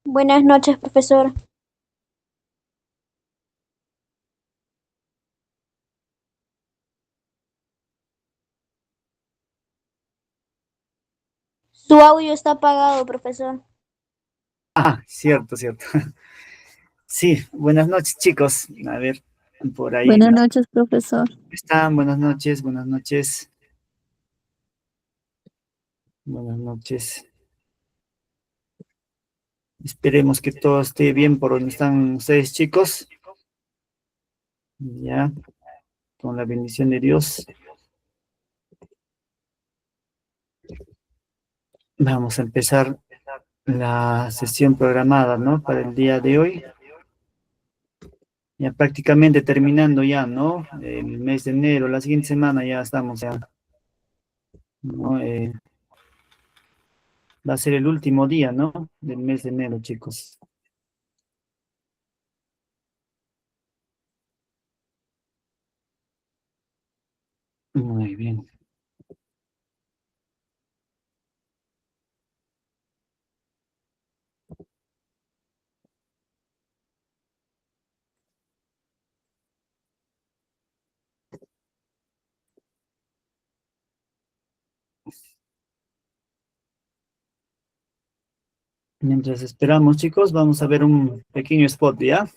Buenas noches, profesor. Su audio está apagado, profesor. Ah, cierto, cierto. Sí, buenas noches, chicos. A ver, por ahí Buenas noches, profesor. están. Buenas noches, buenas noches, buenas noches. Esperemos que todo esté bien por donde están ustedes, chicos. Ya, con la bendición de Dios. Vamos a empezar la sesión programada, ¿no? Para el día de hoy. Ya prácticamente terminando ya, ¿no? El mes de enero, la siguiente semana ya estamos ya, ¿no? Va a ser el último día, ¿no? Del mes de enero, chicos. Muy bien. Mientras esperamos, chicos, vamos a ver un pequeño spot, ¿ya?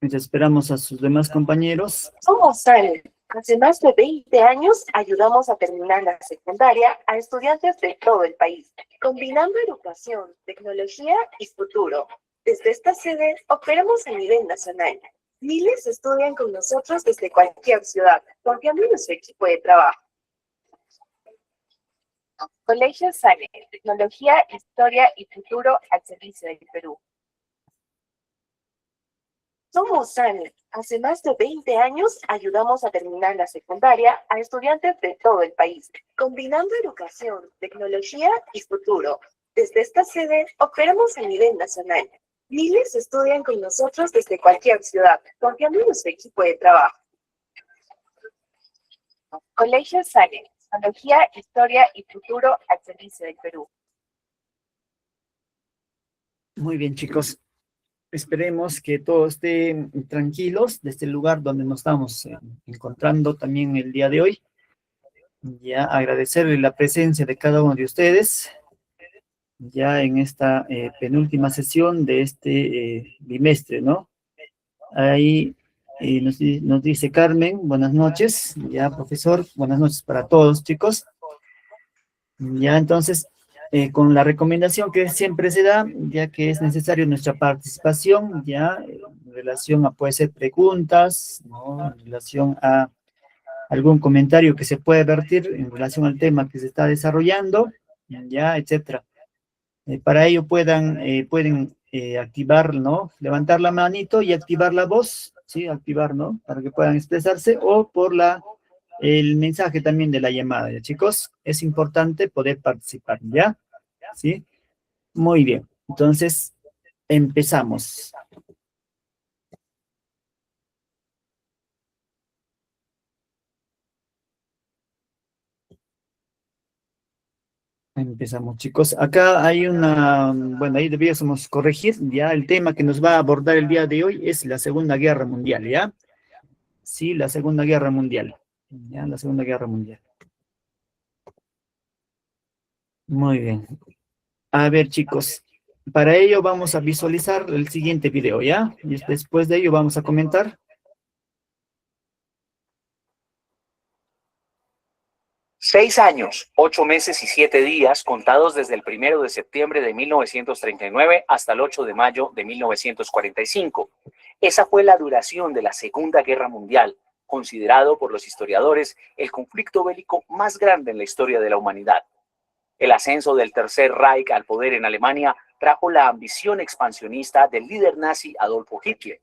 Mientras esperamos a sus demás compañeros. Somos Sal. Hace más de 20 años ayudamos a terminar la secundaria a estudiantes de todo el país, combinando educación, tecnología y futuro. Desde esta sede operamos a nivel nacional. Miles estudian con nosotros desde cualquier ciudad, confiando en nuestro equipo de trabajo. Colegio Sale, tecnología, historia y futuro al servicio del Perú. Somos SANE. Hace más de 20 años ayudamos a terminar la secundaria a estudiantes de todo el país, combinando educación, tecnología y futuro. Desde esta sede operamos a nivel nacional. Miles estudian con nosotros desde cualquier ciudad, confiando en nuestro equipo de trabajo. Colegio SANE. Tecnología, historia y futuro al servicio del Perú. Muy bien, chicos. Esperemos que todos estén tranquilos de este lugar donde nos estamos encontrando también el día de hoy. Ya agradecerle la presencia de cada uno de ustedes, ya en esta penúltima sesión de este bimestre, ¿no? Ahí nos dice Carmen, buenas noches, ya profesor, buenas noches para todos, chicos. Ya entonces, con la recomendación que siempre se da, ya que es necesario nuestra participación, ya en relación a, puede ser preguntas, ¿no? En relación a algún comentario que se puede vertir en relación al tema que se está desarrollando, ya, etcétera. Para ello pueden activar, ¿no? Levantar la manito y activar la voz, ¿sí? Activar, ¿no? Para que puedan expresarse o por el mensaje también de la llamada, ¿ya, chicos? Es importante poder participar, ¿ya? ¿Sí? Muy bien. Entonces, empezamos. Empezamos, chicos. Acá hay bueno, ahí debiésemos corregir, ya el tema que nos va a abordar el día de hoy es la Segunda Guerra Mundial, ¿ya? Sí, la Segunda Guerra Mundial. Ya, la Segunda Guerra Mundial. Muy bien. A ver, chicos, para ello vamos a visualizar el siguiente video, ¿ya? Y después de ello vamos a comentar. 6 años, 8 meses y 7 días contados desde el 1 de septiembre de 1939 hasta el 8 de mayo de 1945. Esa fue la duración de la Segunda Guerra Mundial, considerado por los historiadores el conflicto bélico más grande en la historia de la humanidad. El ascenso del Tercer Reich al poder en Alemania trajo la ambición expansionista del líder nazi Adolfo Hitler.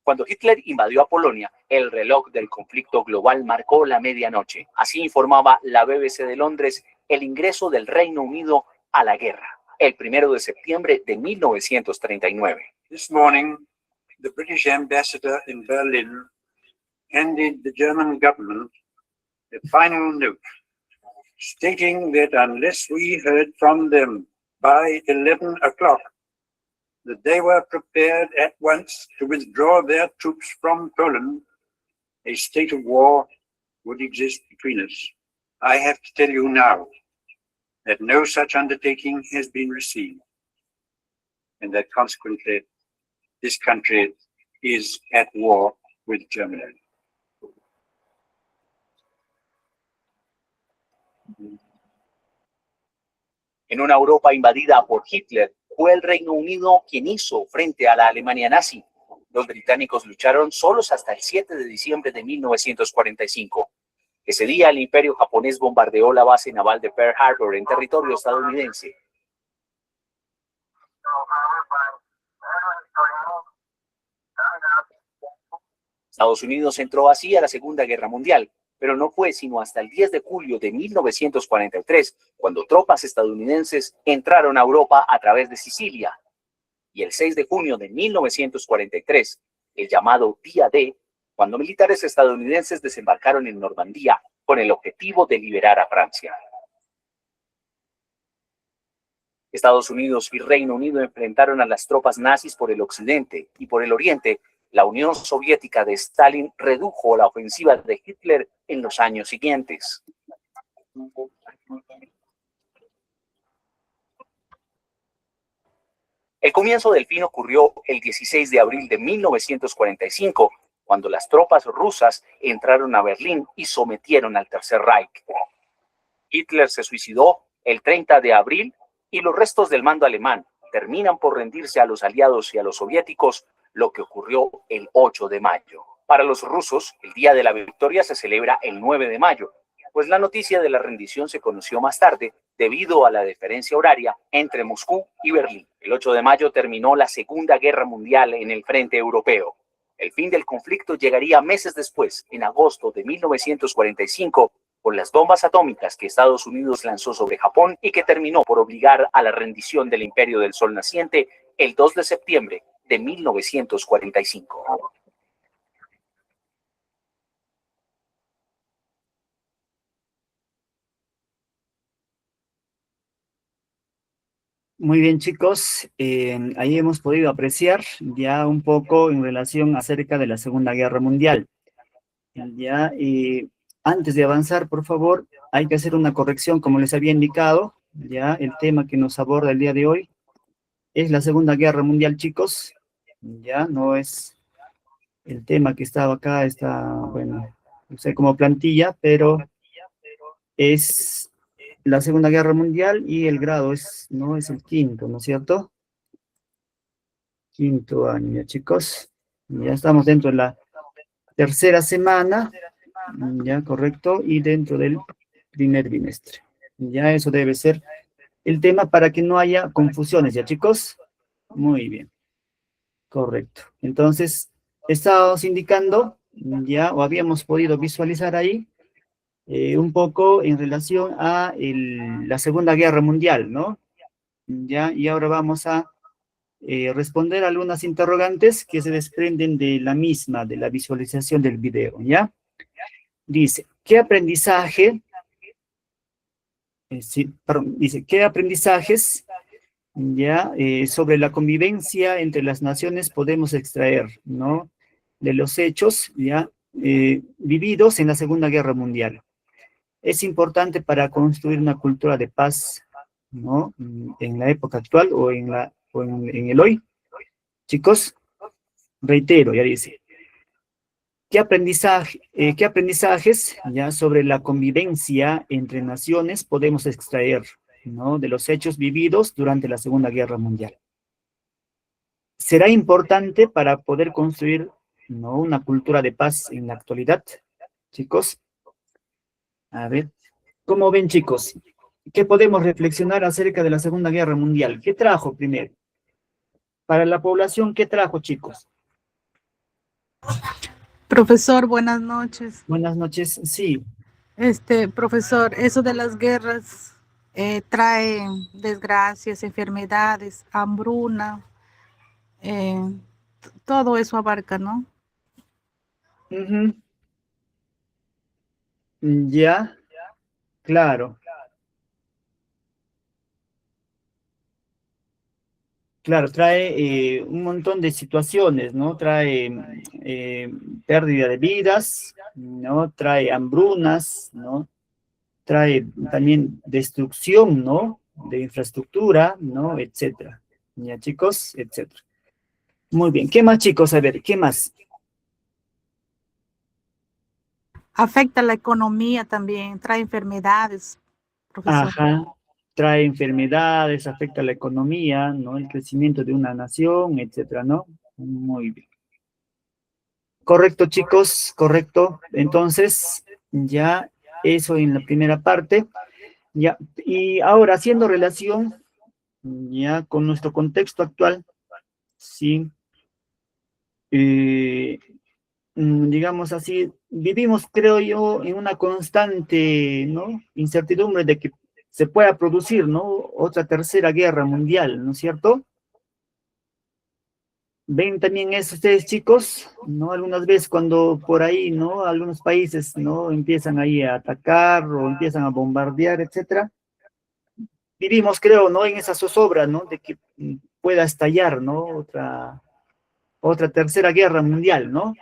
Cuando Hitler invadió a Polonia, el reloj del conflicto global marcó la medianoche. Así informaba la BBC de Londres el ingreso del Reino Unido a la guerra, el 1 de septiembre de 1939. This morning, the British ambassador in Berlin handed the German government a final note stating that unless we heard from them by 11 o'clock, that they were prepared at once to withdraw their troops from Poland, a state of war would exist between us. I have to tell you now that no such undertaking has been received, and that consequently this country is at war with Germany. En una Europa invadida por Hitler, fue el Reino Unido quien hizo frente a la Alemania nazi. Los británicos lucharon solos hasta el 7 de diciembre de 1945. Ese día, el Imperio japonés bombardeó la base naval de Pearl Harbor en territorio estadounidense. Estados Unidos entró así a la Segunda Guerra Mundial, pero no fue sino hasta el 10 de julio de 1943, cuando tropas estadounidenses entraron a Europa a través de Sicilia. Y el 6 de junio de 1943, el llamado Día D, cuando militares estadounidenses desembarcaron en Normandía con el objetivo de liberar a Francia. Estados Unidos y Reino Unido enfrentaron a las tropas nazis por el occidente y por el oriente. La Unión Soviética de Stalin redujo la ofensiva de Hitler en los años siguientes. El comienzo del fin ocurrió el 16 de abril de 1945, cuando las tropas rusas entraron a Berlín y sometieron al Tercer Reich. Hitler se suicidó el 30 de abril y los restos del mando alemán terminan por rendirse a los aliados y a los soviéticos, lo que ocurrió el 8 de mayo. Para los rusos, el Día de la Victoria se celebra el 9 de mayo, pues la noticia de la rendición se conoció más tarde debido a la diferencia horaria entre Moscú y Berlín. El 8 de mayo terminó la Segunda Guerra Mundial en el frente europeo. El fin del conflicto llegaría meses después, en agosto de 1945, con las bombas atómicas que Estados Unidos lanzó sobre Japón y que terminó por obligar a la rendición del Imperio del Sol naciente el 2 de septiembre de 1945. Muy bien, chicos, ahí hemos podido apreciar ya un poco en relación acerca de la Segunda Guerra Mundial. Ya, antes de avanzar, por favor, hay que hacer una corrección, como les había indicado. Ya, el tema que nos aborda el día de hoy es la Segunda Guerra Mundial, chicos. Ya, no es el tema que estaba acá, está, bueno, no sé, como plantilla, pero es la Segunda Guerra Mundial y el grado no es el quinto, ¿no es cierto? Quinto año, ya, chicos. Ya estamos dentro de la tercera semana, ya, correcto, y dentro del primer bimestre. Ya eso debe ser el tema para que no haya confusiones, ¿ya, chicos? Muy bien. Correcto. Entonces, estábamos indicando, ya, o habíamos podido visualizar ahí, un poco en relación a la Segunda Guerra Mundial, ¿no? Ya, y ahora vamos a responder algunas interrogantes que se desprenden de la misma, de la visualización del video, ¿ya? Dice, ¿qué aprendizaje, dice, ¿qué aprendizajes, ya, sobre la convivencia entre las naciones podemos extraer, ¿no? De los hechos, ya, vividos en la Segunda Guerra Mundial? Es importante para construir una cultura de paz, ¿no? En la época actual o en el hoy. Chicos, reitero, ya dice, ¿qué aprendizajes ya sobre la convivencia entre naciones podemos extraer, ¿no? De los hechos vividos durante la Segunda Guerra Mundial? ¿Será importante para poder construir, ¿no? una cultura de paz en la actualidad, chicos? A ver, ¿cómo ven, chicos? ¿Qué podemos reflexionar acerca de la Segunda Guerra Mundial? ¿Qué trajo primero? Para la población, ¿qué trajo, chicos? Profesor, buenas noches. Buenas noches, sí. Profesor, eso de las guerras trae desgracias, enfermedades, hambruna, todo eso abarca, ¿no? Ya, claro. Claro, trae un montón de situaciones, ¿no? Trae eh, pérdida de vidas, ¿no? Trae hambrunas, ¿no? Trae también destrucción, ¿no? De infraestructura, ¿no? Etcétera. Ya, chicos, etcétera. Muy bien. ¿Qué más, chicos? A ver, ¿qué más? Afecta la economía también, trae enfermedades, profesor. Ajá. Trae enfermedades, afecta la economía, ¿no? El crecimiento de una nación, etcétera, ¿no? Muy bien. Correcto, chicos, correcto. Entonces, ya eso en la primera parte. Ya, y ahora haciendo relación ya con nuestro contexto actual, sí, eh, digamos así, vivimos, creo yo, en una constante, ¿no? Incertidumbre de que se pueda producir, ¿no? Otra tercera guerra mundial, ¿no es cierto? Ven también eso ustedes, chicos, ¿no? Algunas veces cuando por ahí, ¿no? Algunos países, ¿no? Empiezan ahí a atacar o empiezan a bombardear, etcétera. Vivimos, creo, ¿no? En esa zozobra, ¿no? De que pueda estallar, ¿no? Otra tercera guerra mundial, ¿no?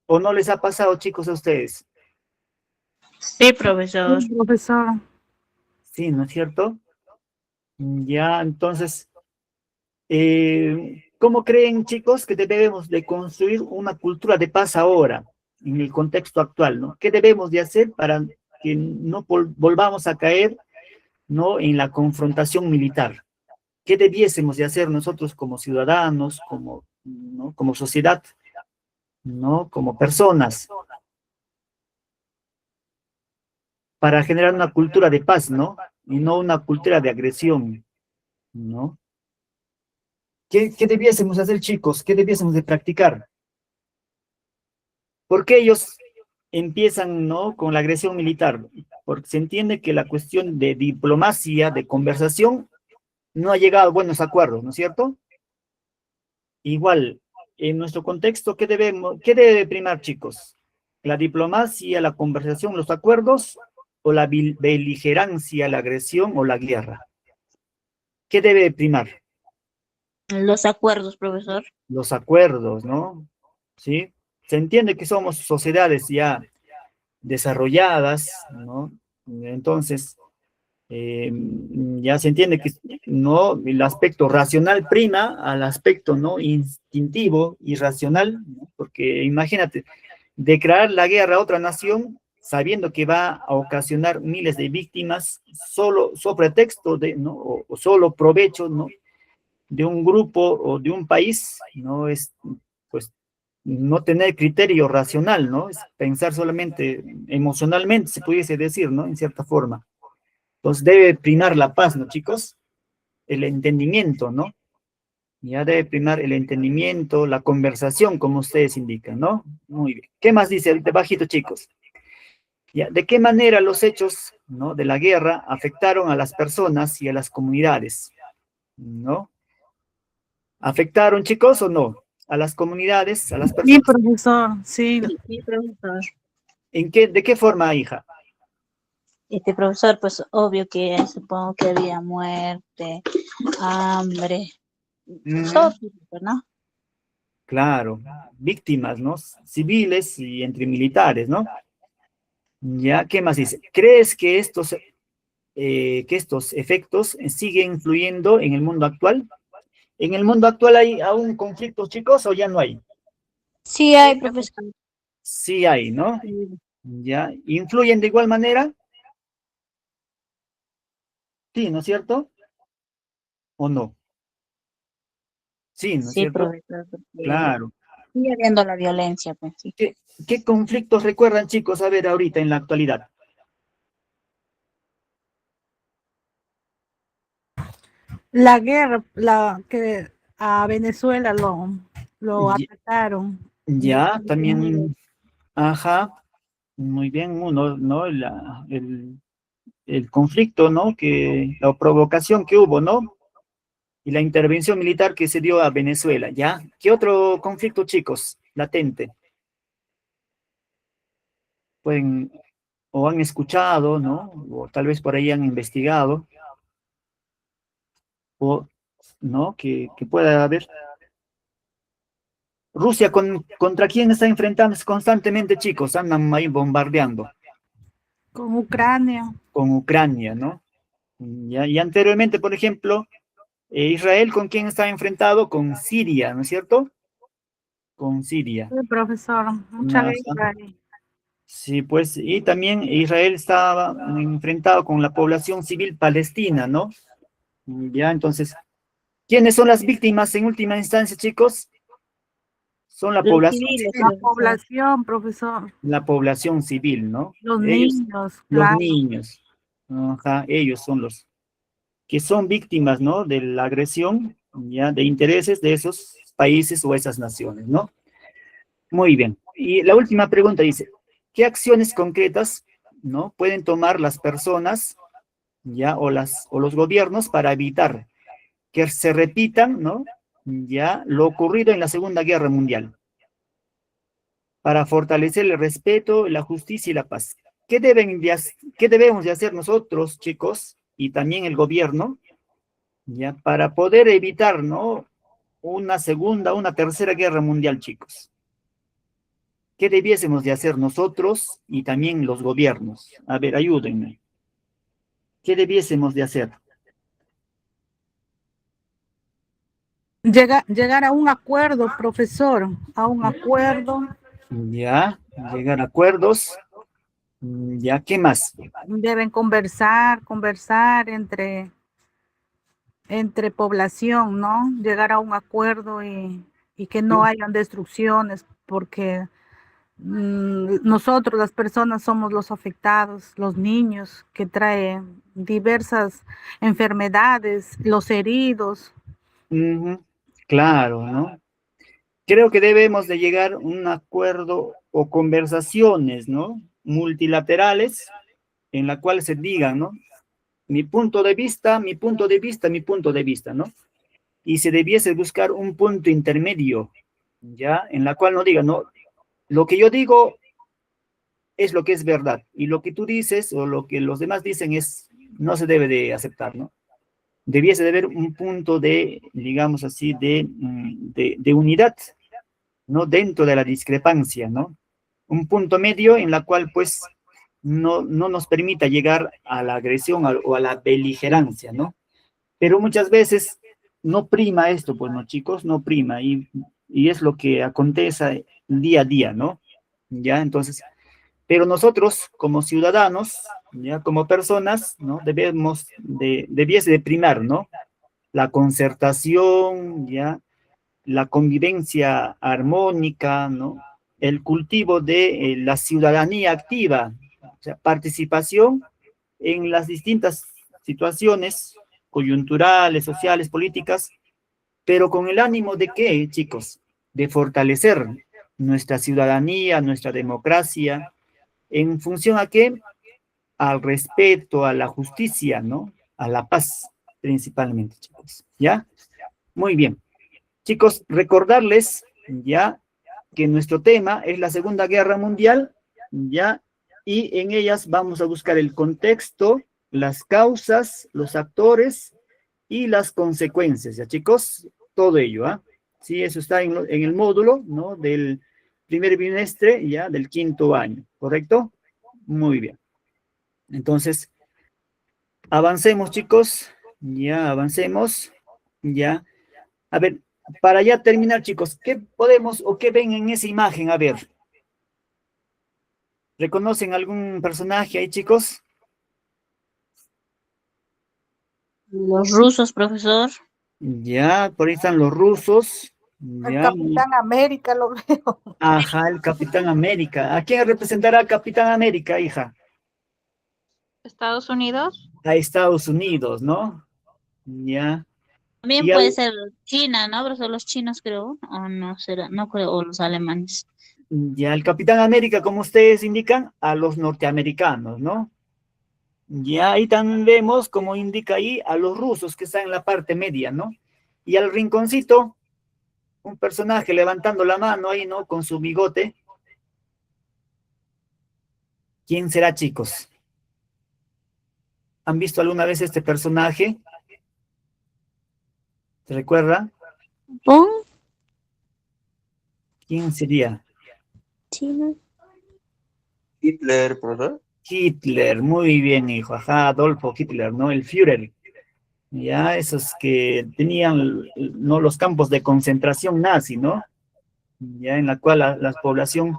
¿O no les ha pasado, chicos, a ustedes? Sí, profesor. Sí, profesor. Sí, ¿no es cierto? Ya, entonces, ¿cómo creen, chicos, que debemos de construir una cultura de paz ahora, en el contexto actual, ¿no? ¿Qué debemos de hacer para que no volvamos a caer, ¿no? En la confrontación militar? ¿Qué debiésemos de hacer nosotros como ciudadanos, como, ¿no? Como sociedad, ¿no? Como personas, para generar una cultura de paz, ¿no? Y no una cultura de agresión, ¿no? ¿Qué debiésemos hacer, chicos? ¿Qué debiésemos de practicar? ¿Por qué ellos empiezan, ¿no? Con la agresión militar? Porque se entiende que la cuestión de diplomacia, de conversación, no ha llegado a buenos acuerdos, ¿no es cierto? Igual, en nuestro contexto, qué debe primar, chicos? ¿La diplomacia, la conversación, los acuerdos, o la beligerancia, la agresión o la guerra? ¿Qué debe primar? Los acuerdos, profesor. Los acuerdos, ¿no? ¿Sí? Se entiende que somos sociedades ya desarrolladas, ¿no? Entonces, ya se entiende que no el aspecto racional prima al aspecto no instintivo y racional, ¿no? Porque imagínate, declarar la guerra a otra nación sabiendo que va a ocasionar miles de víctimas solo sobre pretexto de, ¿no? O solo provecho, ¿no? De un grupo o de un país, no es, pues, no tener criterio racional, ¿no? Es pensar solamente emocionalmente, se pudiese decir, ¿no? En cierta forma. Entonces debe primar la paz, ¿no, chicos? El entendimiento, ¿no? Ya debe primar el entendimiento, la conversación, como ustedes indican, ¿no? Muy bien. ¿Qué más dice ahorita bajito, chicos? Ya, ¿de qué manera los hechos, ¿no? De la guerra afectaron a las personas y a las comunidades, ¿no? ¿Afectaron, chicos, o no? A las comunidades, a las Sí, personas. profesor, sí. Sí, profesor. ¿De qué forma, hija? Profesor, pues obvio que supongo que había muerte, hambre, todo tipo, ¿no? Claro, víctimas, ¿no? Civiles y entre militares, ¿no? Ya, ¿qué más dice? ¿Crees que estos efectos siguen influyendo en el mundo actual? ¿En el mundo actual hay aún conflictos, chicos, o ya no hay? Sí hay, profesor. Sí hay, ¿no? Ya, ¿influyen de igual manera? Sí, ¿no es cierto? ¿O no? Sí, ¿no es Sí, cierto? profesor, porque Claro. sigue habiendo la violencia, pues sí. ¿Qué conflictos recuerdan, chicos, a ver ahorita en la actualidad? La guerra, la que a Venezuela lo Ya, atacaron. Y ya, también, ajá, muy bien, uno, ¿no? El conflicto, ¿no? La provocación que hubo, ¿no? Y la intervención militar que se dio a Venezuela, ¿ya? ¿Qué otro conflicto, chicos? Latente. Pueden, o han escuchado, ¿no? O tal vez por ahí han investigado, o, ¿no? Que pueda haber. Rusia, ¿contra quién está enfrentándose constantemente, chicos? Andan ahí bombardeando Con Ucrania. con Ucrania, ¿no? Ya, y anteriormente, por ejemplo, Israel, ¿con quién estaba enfrentado? Con Siria, ¿no es cierto? Con Siria. Sí, profesor, mucha Ajá. guerra ahí. Sí, pues, y también Israel estaba enfrentado con la población civil palestina, ¿no? Ya, entonces, ¿quiénes son las víctimas en última instancia, chicos? Son Los civiles, profesor. la población civil, ¿no? Los Ellos, niños, los claro. niños, ajá, ellos son los que son víctimas, ¿no? De la agresión, ya, de intereses de esos países o esas naciones, ¿no? Muy bien. Y la última pregunta dice, ¿qué acciones concretas, ¿no? Pueden tomar las personas, ya, o los gobiernos para evitar que se repitan, ¿no? Ya, lo ocurrido en la Segunda Guerra Mundial, para fortalecer el respeto, la justicia y la paz. ¿Qué debemos de hacer nosotros, chicos, y también el gobierno, ya, para poder evitar, ¿no? Una segunda, una tercera guerra mundial, chicos? ¿Qué debiésemos de hacer nosotros y también los gobiernos? A ver, ayúdenme. ¿Qué debiésemos de hacer? Llegar a un acuerdo, profesor, a un acuerdo. Ya, llegar a acuerdos. Ya, ¿qué más? Deben conversar entre población, ¿no? Llegar a un acuerdo y que no hayan destrucciones, porque nosotros, las personas, somos los afectados, los niños que traen diversas enfermedades, los heridos. Ujú, claro, ¿no? Creo que debemos de llegar a un acuerdo o conversaciones, ¿no? Multilaterales, en la cual se digan, ¿no? Mi punto de vista, mi punto de vista, mi punto de vista, ¿no? Y se debiese buscar un punto intermedio, ¿ya? En la cual no diga, no, lo que yo digo es lo que es verdad, y lo que tú dices o lo que los demás dicen es, no se debe de aceptar, ¿no? Debiese de haber un punto de, digamos así, de unidad, ¿no? Dentro de la discrepancia, ¿no? Un punto medio en la cual, pues, no nos permita llegar a la agresión o a la beligerancia, ¿no? Pero muchas veces no prima esto, pues, ¿no, chicos? No prima, y es lo que acontece día a día, ¿no? Ya, entonces, pero nosotros, como ciudadanos, ya, como personas, ¿no? Debiese de primar, ¿no? La concertación, ya, la convivencia armónica, ¿no? El cultivo de la ciudadanía activa, o sea, participación en las distintas situaciones coyunturales, sociales, políticas, pero con el ánimo de qué, chicos, de fortalecer nuestra ciudadanía, nuestra democracia, en función a qué, al respeto, a la justicia, ¿no? A la paz, principalmente, chicos, ¿ya? Muy bien. Chicos, recordarles ya que nuestro tema es la Segunda Guerra Mundial, ya, y en ellas vamos a buscar el contexto, las causas, los actores y las consecuencias, ya, chicos, todo ello, ¿ah? Sí, eso está en el módulo, ¿no? Del primer bimestre, ya, del quinto año, ¿correcto? Muy bien. Entonces, avancemos, chicos, ya, avancemos, ya. A ver, para ya terminar, chicos, ¿qué podemos o qué ven en esa imagen? A ver, ¿reconocen algún personaje ahí, chicos? Los rusos, profesor. Ya, por ahí están los rusos. El Ya, Capitán América lo veo. ajá, el Capitán América. ¿A quién representará el Capitán América, hija? Estados Unidos. A Estados Unidos, ¿no? Ya. También Y puede ser China, ¿no? Pero son los chinos, creo. O no será, no creo, o los alemanes. ya el Capitán América, como ustedes indican, a los norteamericanos, ¿no? Ya ahí también vemos, como indica ahí, a los rusos que están en la parte media, ¿no? Y al rinconcito, un personaje levantando la mano ahí, ¿no? Con su bigote. ¿Quién será, chicos? ¿Han visto alguna vez este personaje? ¿Se recuerda? ¿Pon? ¿Quién sería? China. Hitler, profesor. Hitler, muy bien, hijo. Ajá, Adolfo Hitler, ¿no? El Führer. Ya, esos que tenían, ¿no? Los campos de concentración nazi, ¿no? Ya, en la cual la población,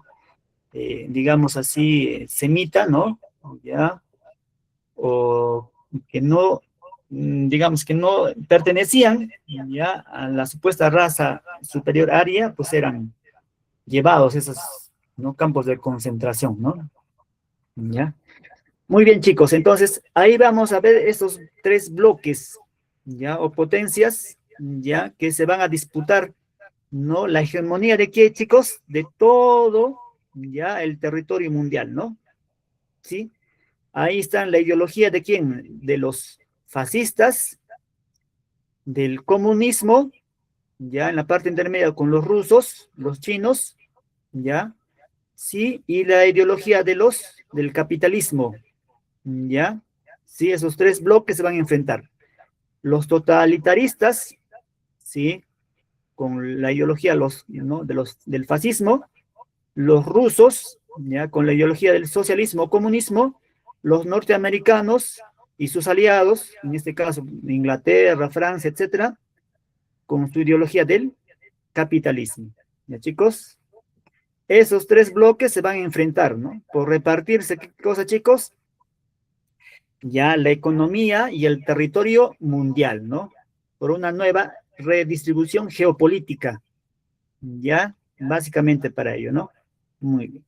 digamos así, semita, ¿no? Ya, o que no, digamos que no pertenecían, ya, a la supuesta raza superior aria, pues eran llevados esos, ¿no? Campos de concentración, ¿no? Ya. Muy bien, chicos, entonces ahí vamos a ver estos tres bloques, ya, o potencias, ya, que se van a disputar, ¿no? La hegemonía de qué, chicos, de todo, ya, el territorio mundial, ¿no? ¿Sí? Ahí está la ideología de quién, de los fascistas, del comunismo, ya, en la parte intermedia con los rusos, los chinos, ya, sí, y la ideología del capitalismo, ya, sí, esos tres bloques se van a enfrentar. Los totalitaristas, sí, con la ideología ¿no? del fascismo, los rusos, ya, con la ideología del socialismo, comunismo, los norteamericanos y sus aliados, en este caso Inglaterra, Francia, etcétera, con su ideología del capitalismo. ¿Ya, chicos? Esos tres bloques se van a enfrentar, ¿no? Por repartirse, ¿qué cosa, chicos? Ya la economía y el territorio mundial, ¿no? Por una nueva redistribución geopolítica, ya, básicamente para ello, ¿no? Muy bien.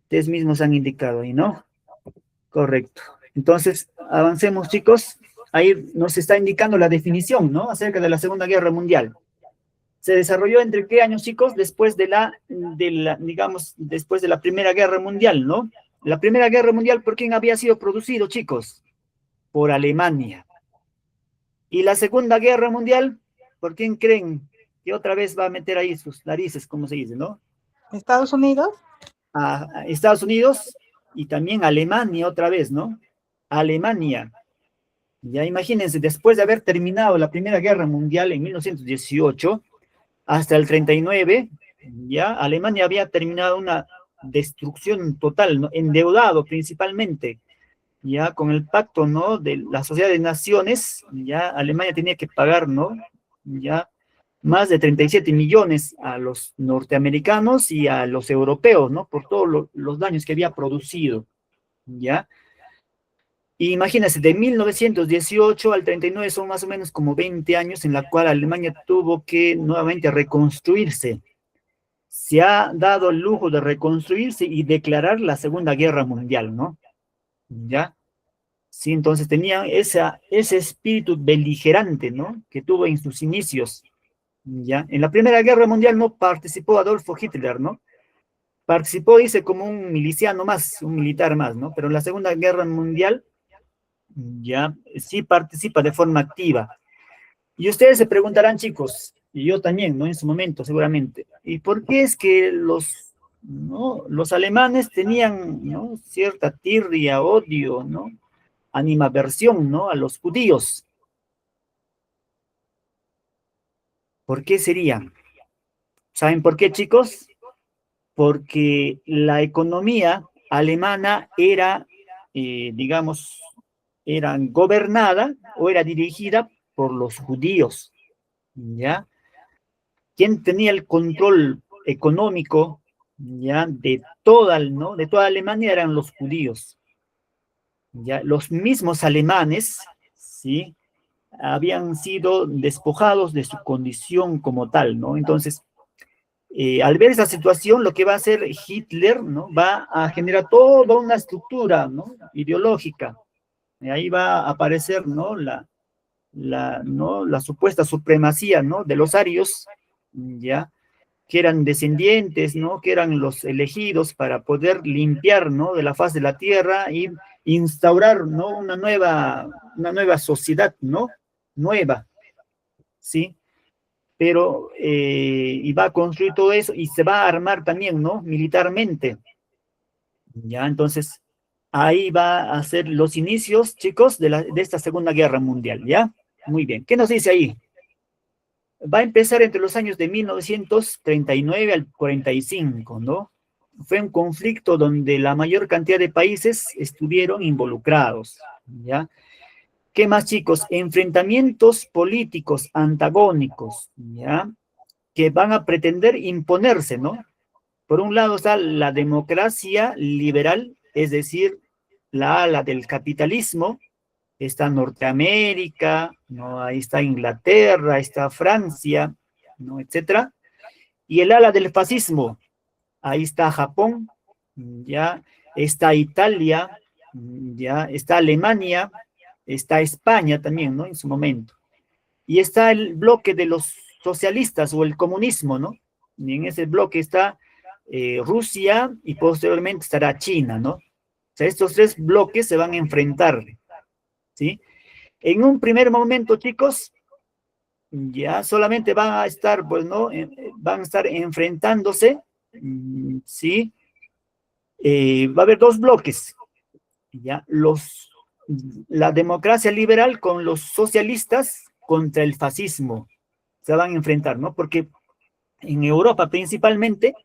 Ustedes mismos han indicado ahí, ¿no? Correcto. Entonces, avancemos, chicos. Ahí nos está indicando la definición, ¿no? Acerca de la Segunda Guerra Mundial. ¿Se desarrolló entre qué años, chicos? Después digamos, después de la Primera Guerra Mundial, ¿no? La Primera Guerra Mundial, ¿por quién había sido producido, chicos? Por Alemania. Y la Segunda Guerra Mundial, ¿por quién creen que otra vez va a meter ahí sus narices, como se dice, ¿no? Estados Unidos. A Estados Unidos y también Alemania otra vez, ¿no? Alemania. Ya imagínense, después de haber terminado la Primera Guerra Mundial en 1918, hasta el 39, ya Alemania había terminado una destrucción total, ¿no? Endeudado principalmente, ya con el pacto, ¿no? De la Sociedad de Naciones, ya Alemania tenía que pagar, ¿no? Ya más de 37 millones a los norteamericanos y a los europeos, ¿no? Por todos los daños que había producido, ¿ya? Y imagínense, de 1918 al 39 son más o menos como 20 años en la cual Alemania tuvo que nuevamente reconstruirse. Se ha dado el lujo de reconstruirse y declarar la Segunda Guerra Mundial, ¿no? ¿Ya? Sí, entonces tenía ese espíritu beligerante, ¿no? Que tuvo en sus inicios, ¿ya? En la Primera Guerra Mundial no participó Adolfo Hitler, ¿no? Participó, dice, como un miliciano más, un militar más, ¿no? Pero en la Segunda Guerra Mundial ya sí participa de forma activa. Y ustedes se preguntarán, chicos, y yo también, ¿no? En su momento, seguramente, ¿y por qué es que ¿no? Los alemanes tenían, ¿no? Cierta tirria, odio, ¿no? Animaversión, ¿no? A los judíos? ¿Por qué sería? ¿Saben por qué, chicos? Porque la economía alemana era, digamos, era gobernada o era dirigida por los judíos, ¿ya? ¿Quién tenía el control económico, ya, ¿no? De toda Alemania eran los judíos, ¿ya? Los mismos alemanes, ¿sí? Habían sido despojados de su condición como tal, ¿no? Entonces, al ver esa situación, lo que va a hacer Hitler, ¿no? Va a generar toda una estructura, ¿no? Ideológica. Y ahí va a aparecer, ¿no? ¿no? La supuesta supremacía, ¿no? De los arios, ¿ya? Que eran descendientes, ¿no? Que eran los elegidos para poder limpiar, ¿no? De la faz de la tierra y instaurar, ¿no? Una nueva sociedad, ¿no? Nueva, ¿sí? Pero, y va a construir todo eso y se va a armar también, ¿no? Militarmente, Ya, entonces, ahí va a ser los inicios, chicos, de esta Segunda Guerra Mundial, ¿ya? Muy bien. ¿Qué nos dice ahí? Va a empezar entre los años de 1939 al 45, ¿no? Fue un conflicto donde la mayor cantidad de países estuvieron involucrados, ¿ya? ¿Qué más, chicos? Enfrentamientos políticos antagónicos, ¿ya? Que van a pretender imponerse, ¿no? Por un lado está la democracia liberal, es decir, la ala del capitalismo, está Norteamérica, ¿no? Ahí está Inglaterra, está Francia, ¿no? Etcétera. Y el ala del fascismo, ahí está Japón, ya está Italia, ya está Alemania, está España también, ¿no? En su momento. Y está el bloque de los socialistas o el comunismo, ¿no? Y en ese bloque está Rusia y posteriormente estará China, ¿no? O sea, estos tres bloques se van a enfrentar, ¿sí? En un primer momento, chicos, ya solamente van a estar, pues, ¿no? Van a estar enfrentándose, ¿sí? Va a haber dos bloques, ya, la democracia liberal con los socialistas contra el fascismo se van a enfrentar, ¿no? Porque en Europa principalmente,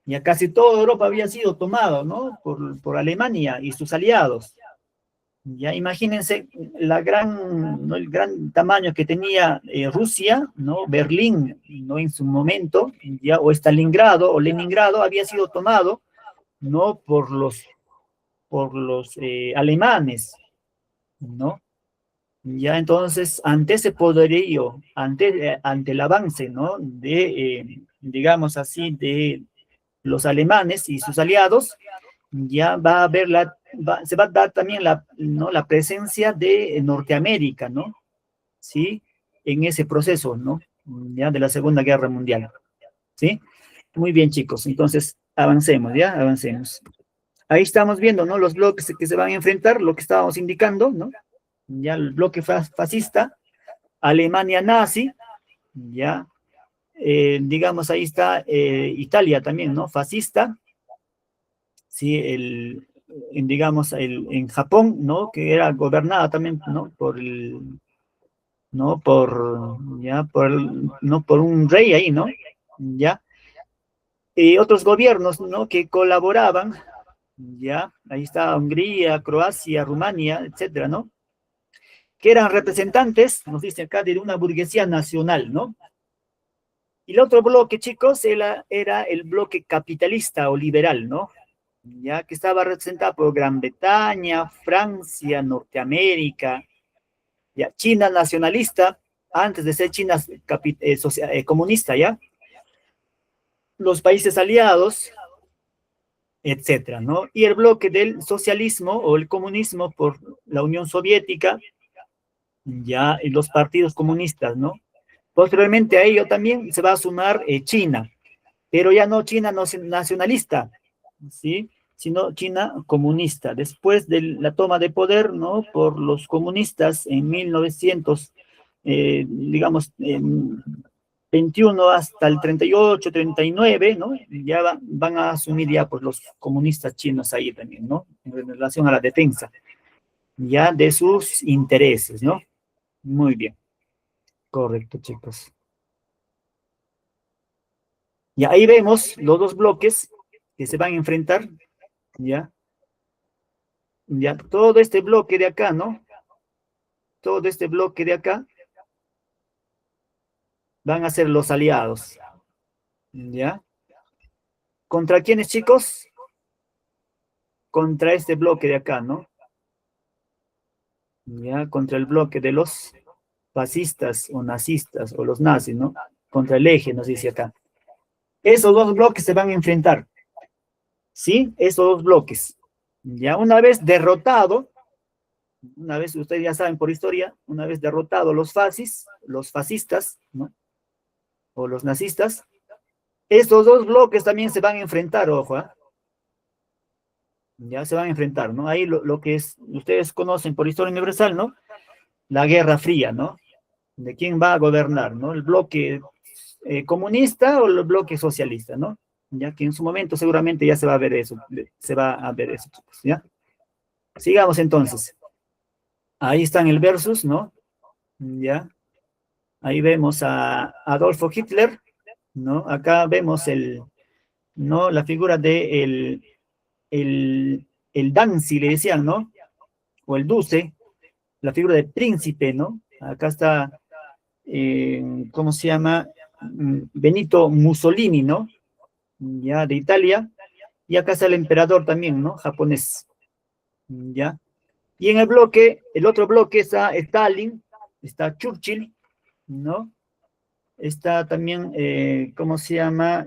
ya casi toda Europa había sido tomado, ¿no? Por Alemania y sus aliados. Ya imagínense ¿no? El gran tamaño que tenía Rusia, ¿no? Berlín, ¿no? En su momento, ya, o Stalingrado o Leningrado había sido tomado, ¿no? por los alemanes, ¿no? Ya entonces, ante ese poderío, ante el avance, ¿no? Digamos así, de los alemanes y sus aliados, ya va a haber se va a dar también ¿no? la presencia de Norteamérica, ¿no? ¿Sí? En ese proceso, ¿no? Ya de la Segunda Guerra Mundial, ¿sí? Muy bien, chicos, entonces avancemos, ¿ya? Avancemos. Ahí estamos viendo, ¿no? Los bloques que se van a enfrentar, lo que estábamos indicando, ¿no? Ya el bloque fascista, Alemania nazi, ya, digamos, ahí está Italia también, ¿no? Fascista, sí, digamos, en Japón, ¿no? Que era gobernada también, ¿no? ¿no? No por un rey ahí, ¿no? Ya. Y otros gobiernos, ¿no? Que colaboraban, ya, ahí está Hungría, Croacia, Rumania, etcétera, ¿no? Que eran representantes, nos dice acá, de una burguesía nacional, ¿no? Y el otro bloque, chicos, era el bloque capitalista o liberal, ¿no? Ya que estaba representado por Gran Bretaña, Francia, Norteamérica, ya, China nacionalista, antes de ser China comunista, ¿ya? Los países aliados, etcétera, ¿no? Y el bloque del socialismo o el comunismo por la Unión Soviética, ya, y los partidos comunistas, ¿no? Posteriormente a ello también se va a sumar China, pero ya no China nacionalista, ¿sí? Sino China comunista. Después de la toma de poder, ¿no? Por los comunistas en 1900, digamos, 21 hasta el 38, 39, ¿no? Ya van a asumir ya pues los comunistas chinos ahí también, ¿no? En relación a la defensa, ya de sus intereses, ¿no? Muy bien. Correcto, chicos. Y ahí vemos los dos bloques que se van a enfrentar, ¿ya? Ya, todo este bloque de acá, ¿no? Todo este bloque de acá van a ser los aliados, ¿ya? ¿Contra quiénes, chicos? Contra este bloque de acá, ¿no? Ya, contra el bloque de los fascistas o nazistas o los nazis, ¿no? Contra el eje, nos dice acá. Esos dos bloques se van a enfrentar, ¿sí? Esos dos bloques. Ya una vez derrotado, una vez, ustedes ya saben por historia, una vez derrotado los fascistas, ¿no? O los nazistas, estos dos bloques también se van a enfrentar, ojo, ¿eh? Ya se van a enfrentar, ¿no? Ahí lo que ustedes conocen por historia universal, ¿no? La Guerra Fría, ¿no? De quién va a gobernar, ¿no? El bloque comunista o el bloque socialista, ¿no? ya que en su momento seguramente ya se va a ver eso, chicos, ¿ya? Sigamos entonces. Ahí está en el versus, ¿no? ¿Ya? Ahí vemos a Adolfo Hitler, ¿no? Acá vemos ¿no? La figura de el Danzi, le decían, ¿no? O el Duce, la figura de príncipe, ¿no? Acá está, ¿cómo se llama? Benito Mussolini, ¿no? Ya, de Italia. Y acá está el emperador también, ¿no? Japonés. ¿Ya? Y en el otro bloque está Stalin, está Churchill, ¿no? Está también, ¿cómo se llama?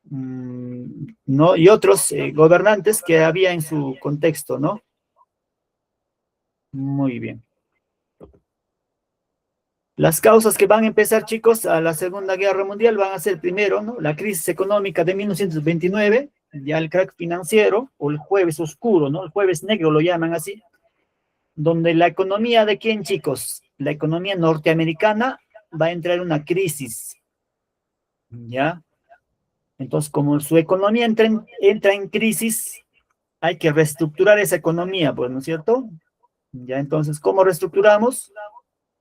¿No? Y otros gobernantes que había en su contexto, ¿no? Muy bien. Las causas que van a empezar, chicos, a la Segunda Guerra Mundial van a ser primero, ¿no? La crisis económica de 1929, ya el crack financiero, o el jueves oscuro, ¿no? El jueves negro lo llaman así, donde la economía de quién, chicos, la economía norteamericana va a entrar en una crisis, ¿ya? Entonces, como su economía entra en crisis, hay que reestructurar esa economía, pues, ¿no es cierto? Ya, entonces, ¿cómo reestructuramos?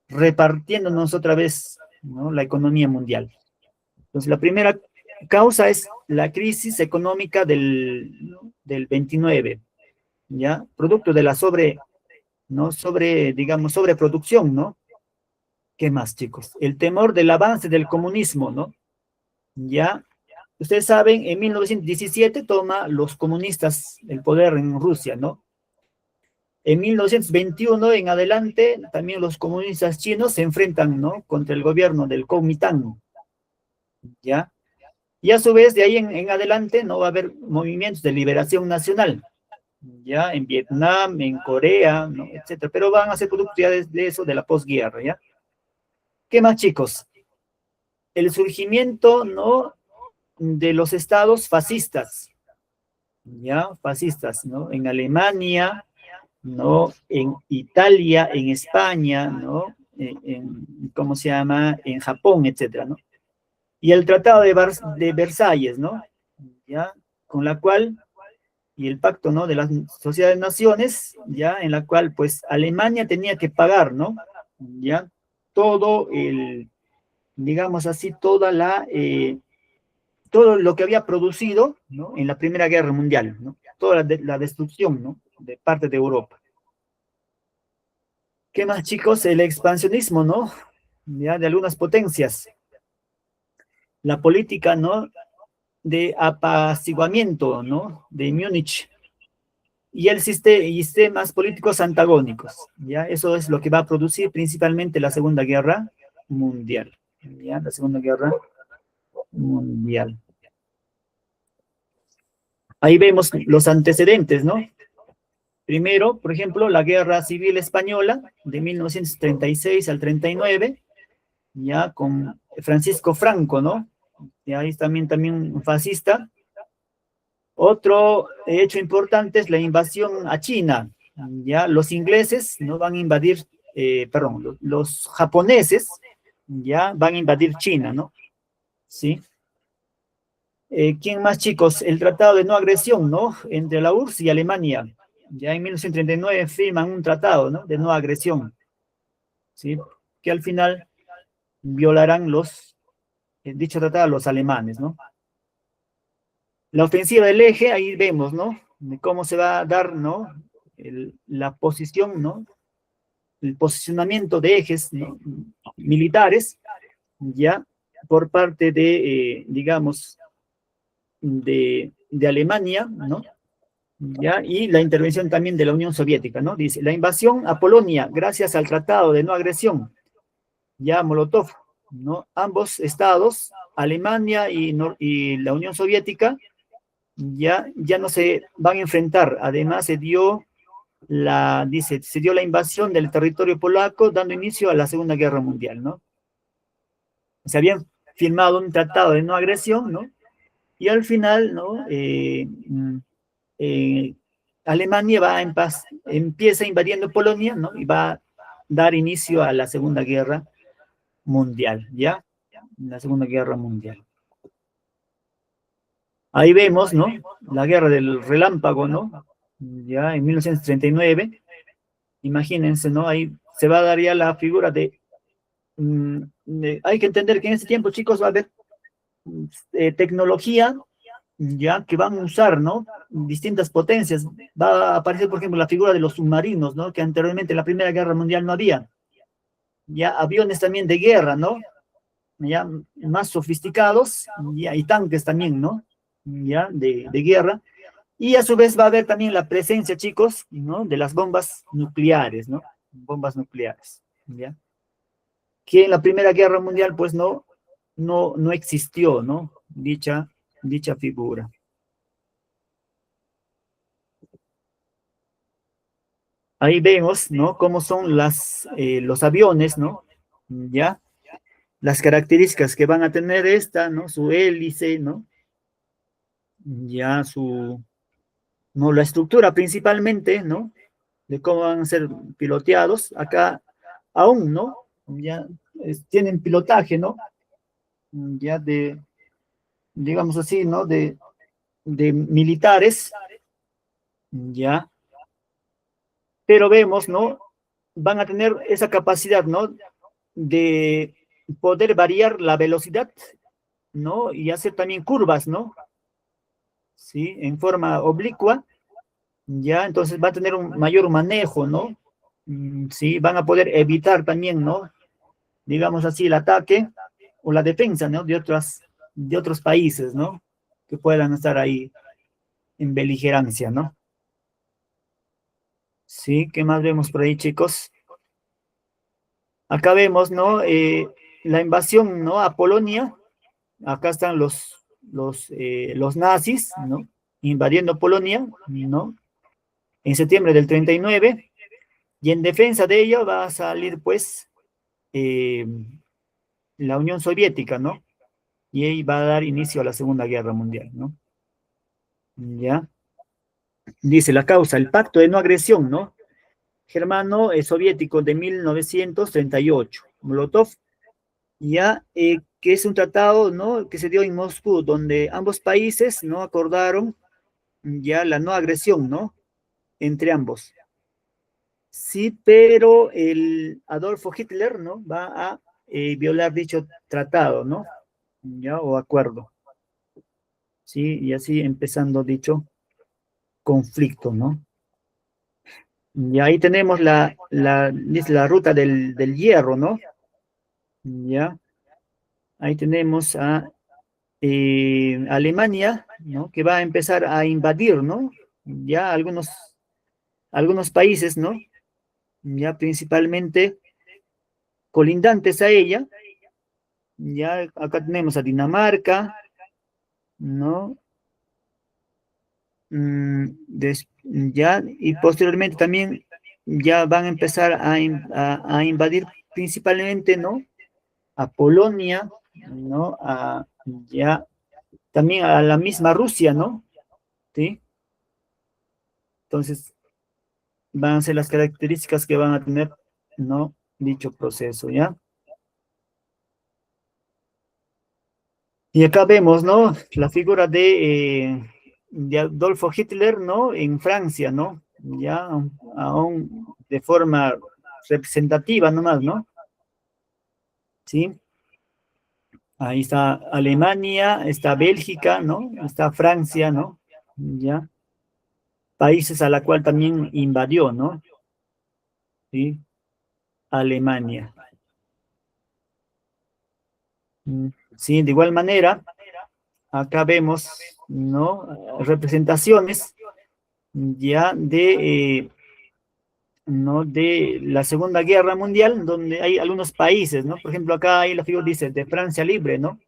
Repartiéndonos otra vez, ¿no? La economía mundial. Entonces, la primera causa es la crisis económica del 29, ¿ya? Producto de la digamos, sobreproducción, ¿no? ¿Qué más, chicos? El temor del avance del comunismo, ¿no? Ya, ustedes saben, en 1917 toma los comunistas el poder en Rusia, ¿no? En 1921 en adelante, también los comunistas chinos se enfrentan, ¿no? Contra el gobierno del Kuomintang, ¿ya? Y a su vez, de ahí en adelante, no va a haber movimientos de liberación nacional, ¿ya? En Vietnam, en Corea, ¿no? Etcétera. Pero van a ser producto ya de eso, de la posguerra, ¿ya? ¿Qué más, chicos? El surgimiento, ¿no? De los estados fascistas, ¿ya? Fascistas, ¿no? En Alemania, ¿no? En Italia, en España, ¿no? ¿Cómo se llama? En Japón, etcétera, ¿no? Y el Tratado de Versalles, ¿no? ¿Ya? Con la cual, y el pacto, ¿no? De las sociedades naciones, ¿ya? En la cual, pues, Alemania tenía que pagar, ¿no? ¿Ya? Todo digamos así, todo lo que había producido, ¿no? En la Primera Guerra Mundial, ¿no? Toda la destrucción, ¿no? De parte de Europa. ¿Qué más, chicos? El expansionismo, ¿no? Ya, de algunas potencias. La política, ¿no? De apaciguamiento, ¿no? De Múnich. Y sistemas políticos antagónicos, ¿ya? Eso es lo que va a producir principalmente la Segunda Guerra Mundial, ¿ya? La Segunda Guerra Mundial. Ahí vemos los antecedentes, ¿no? Primero, por ejemplo, la Guerra Civil Española de 1936 al 39, ya con Francisco Franco, ¿no? Y ahí también un fascista. Otro hecho importante es la invasión a China, ya los ingleses no van a invadir, perdón, los japoneses ya van a invadir China, ¿no? ¿Sí? ¿Quién más, chicos? El Tratado de No Agresión, ¿no? Entre la URSS y Alemania. Ya en 1939 firman un tratado, ¿no? De no agresión, ¿sí? Que al final violarán dicho tratado a los alemanes, ¿no? La ofensiva del eje, ahí vemos, ¿no? De cómo se va a dar, ¿no? La posición, ¿no? El posicionamiento de ejes, ¿no? Militares, ya, por parte de, digamos, de Alemania, ¿no? ¿Ya? Y la intervención también de la Unión Soviética, ¿no? Dice, la invasión a Polonia, gracias al Tratado de No Agresión, ya Molotov, ¿no? Ambos estados, Alemania y la Unión Soviética, ya no se van a enfrentar. Además, se dio la invasión del territorio polaco, dando inicio a la Segunda Guerra Mundial, ¿no? Se habían firmado un tratado de no agresión, ¿no? Y al final, ¿no? Alemania empieza invadiendo Polonia, ¿no? Y va a dar inicio a la Segunda Guerra Mundial, ¿ya? La Segunda Guerra Mundial. Ahí vemos, ¿no? La guerra del relámpago, ¿no? Ya en 1939. Imagínense, ¿no? Ahí se va a dar ya la figura hay que entender que en ese tiempo, chicos, va a haber tecnología ya que van a usar, ¿no? Distintas potencias. Va a aparecer, por ejemplo, la figura de los submarinos, ¿no? Que anteriormente en la Primera Guerra Mundial no había. Ya aviones también de guerra, ¿no? Ya más sofisticados, ya, y tanques también, ¿no? Ya de guerra. Y a su vez va a haber también la presencia, chicos, ¿no? De las bombas nucleares, ¿no? Bombas nucleares, ¿ya? Que en la Primera Guerra Mundial, pues no existió, ¿no? Dicha figura. Ahí vemos, ¿no? Cómo son los aviones, ¿no? ¿Ya? Las características que van a tener esta, ¿no? Su hélice, ¿no? Ya ¿no? La estructura principalmente, ¿no? De cómo van a ser piloteados. Acá aún, ¿no? Ya tienen pilotaje, ¿no? Ya digamos así, ¿no? De militares, ya. Pero vemos, ¿no? Van a tener esa capacidad, ¿no? De poder variar la velocidad, ¿no? Y hacer también curvas, ¿no? Sí, en forma oblicua, ya, entonces va a tener un mayor manejo, ¿no? Sí, van a poder evitar también, ¿no? Digamos así, el ataque o la defensa, ¿no? De otros países, ¿no? Que puedan estar ahí en beligerancia, ¿no? Sí, ¿qué más vemos por ahí, chicos? Acá vemos, ¿no? La invasión, ¿no? A Polonia. Acá están los nazis, ¿no? Invadiendo Polonia, ¿no? En septiembre del 39. Y en defensa de ella va a salir, pues, la Unión Soviética, ¿no? Y ahí va a dar inicio a la Segunda Guerra Mundial, ¿no? ¿Ya? Dice la causa, el pacto de no agresión, ¿no? Germano-soviético de 1938. Molotov, ya, que es un tratado, ¿no? Que se dio en Moscú, donde ambos países, ¿no? Acordaron ya la no agresión, ¿no? Entre ambos. Sí, pero el Adolfo Hitler, ¿no? Va a violar dicho tratado, ¿no? Ya, o acuerdo. Sí, y así empezando dicho conflicto, ¿no? Y ahí tenemos la ruta del hierro, ¿no? Ya, ahí tenemos a Alemania, ¿no? Que va a empezar a invadir, ¿no? Ya algunos países, ¿no? Ya principalmente colindantes a ella. Ya acá tenemos a Dinamarca, ¿no? Ya, y posteriormente también ya van a empezar a invadir principalmente, ¿no? A Polonia, ¿no? Ya, también a la misma Rusia, ¿no? ¿Sí? Entonces, van a ser las características que van a tener, ¿no? Dicho proceso, ¿ya? Y acá vemos, ¿no? La figura de Adolfo Hitler, ¿no? En Francia, ¿no? Ya, aún de forma representativa nomás, ¿no? ¿Sí? Ahí está Alemania, está Bélgica, ¿no? Está Francia, ¿no? Ya. Países a la cual también invadió, ¿no? ¿Sí? Alemania. Sí, de igual manera, acá vemos, ¿no? Representaciones ya ¿no? De la Segunda Guerra Mundial, donde hay algunos países, ¿no? Por ejemplo, acá ahí la figura dice de Francia libre, ¿no?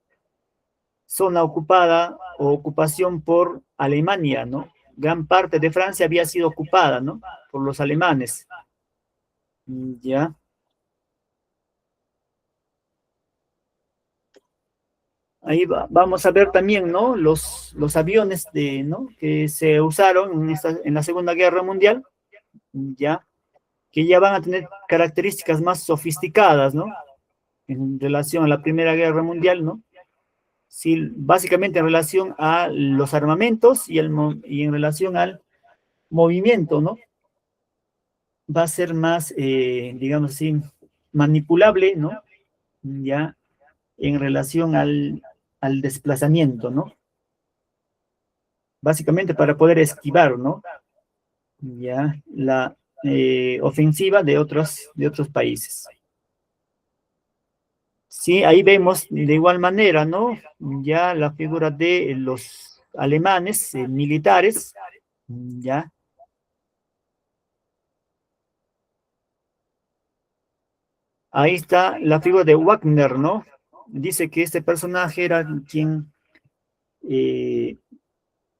Zona ocupada o ocupación por Alemania, ¿no? Gran parte de Francia había sido ocupada, ¿no? Por los alemanes. Ya. Ahí vamos a ver también, ¿no? Los aviones ¿no? Que se usaron en la Segunda Guerra Mundial, ya, que ya van a tener características más sofisticadas, ¿no? En relación a la Primera Guerra Mundial, ¿no? Sí, básicamente en relación a los armamentos y en relación al movimiento, ¿no? Va a ser más, digamos así, manipulable, ¿no? Ya en relación al desplazamiento, ¿no? Básicamente para poder esquivar, ¿no? Ya la ofensiva de otros países. Sí, ahí vemos de igual manera, ¿no? Ya la figura de los alemanes militares, ya. Ahí está la figura de Wagner, ¿no? Dice que este personaje era quien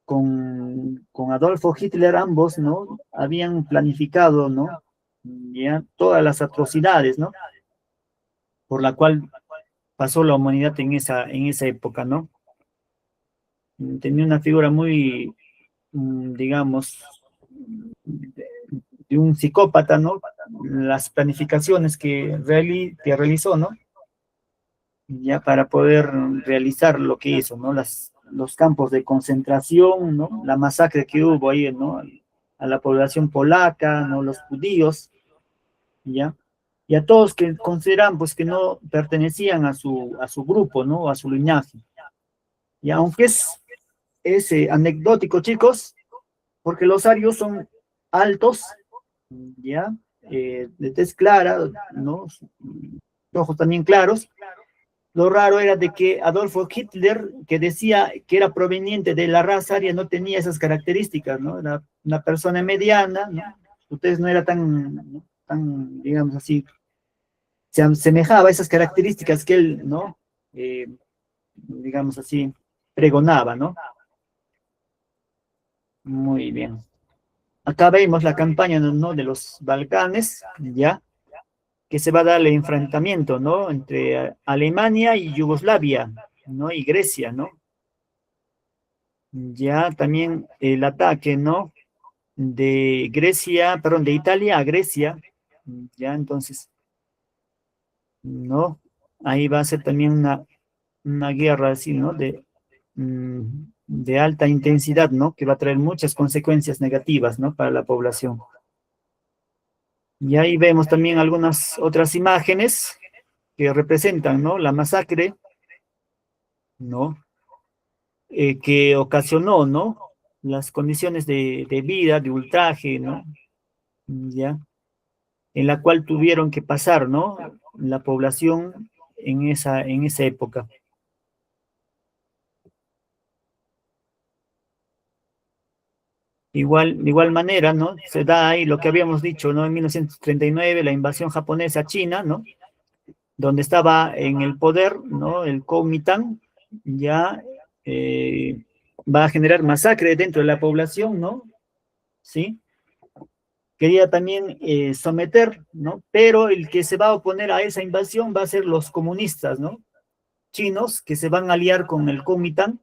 con Adolfo Hitler ambos, ¿no? Habían planificado, ¿no? Ya todas las atrocidades, ¿no? Por la cual pasó la humanidad en esa época, ¿no? Tenía una figura muy, digamos, de un psicópata, ¿no? Las planificaciones que realizó, ¿no? Ya para poder realizar lo que hizo, ¿no? Los campos de concentración, ¿no? La masacre que hubo ahí, ¿no? A la población polaca, ¿no? Los judíos, ¿ya? Y a todos que consideran, pues, que no pertenecían a su grupo, ¿no? A su linaje. Y aunque es anecdótico, chicos, porque los arios son altos, ¿ya? De tez clara, ¿no? Ojos también claros. Lo raro era de que Adolfo Hitler, que decía que era proveniente de la raza aria, no tenía esas características, ¿no? Era una persona mediana, ¿no? Ustedes no era tan, digamos así, se asemejaba a esas características que él, ¿no? Digamos así, pregonaba, ¿no? Muy bien. Acá vemos la campaña, ¿no? De los Balcanes, ¿ya? Que se va a dar el enfrentamiento, ¿no? Entre Alemania y Yugoslavia, ¿no? Y Grecia, ¿no? Ya también el ataque, ¿no? De Grecia, perdón, de Italia a Grecia, ya entonces, ¿no? Ahí va a ser también una guerra así, ¿no? De alta intensidad, ¿no? Que va a traer muchas consecuencias negativas, ¿no? Para la población. Y ahí vemos también algunas otras imágenes que representan, ¿no? La masacre, ¿no? Que ocasionó, ¿no? Las condiciones de vida, de ultraje, ¿no? Ya, en la cual tuvieron que pasar, ¿no? La población en esa época. De igual manera, ¿no? Se da ahí lo que habíamos dicho, ¿no? En 1939, la invasión japonesa a China, ¿no? Donde estaba en el poder, ¿no? El Kuomintang, ya va a generar masacre dentro de la población, ¿no? ¿Sí? Quería también someter, ¿no? Pero el que se va a oponer a esa invasión va a ser los comunistas, ¿no? Chinos, que se van a aliar con el Kuomintang,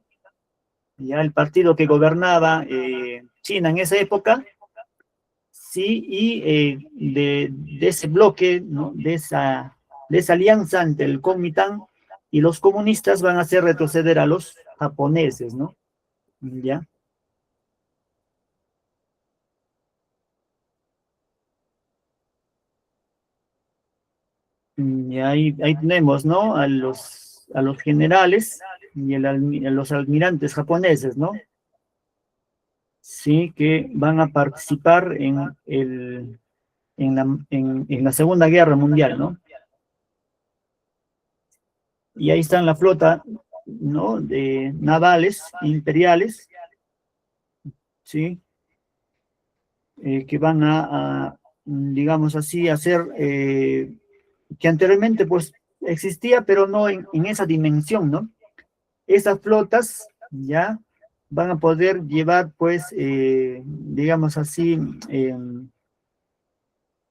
ya el partido que gobernaba China en esa época, sí, y de ese bloque, ¿no? De esa alianza entre el Kuomintang y los comunistas van a hacer retroceder a los japoneses, ¿no? ¿Ya? Y ahí tenemos, ¿no? A los generales y a los almirantes japoneses, ¿no? Sí, que van a participar en la Segunda Guerra Mundial, ¿no? Y ahí están la flota, ¿no? De navales imperiales, ¿sí? Que van digamos así, hacer que anteriormente pues existía, pero no en esa dimensión, ¿no? Esas flotas ya van a poder llevar pues, digamos así,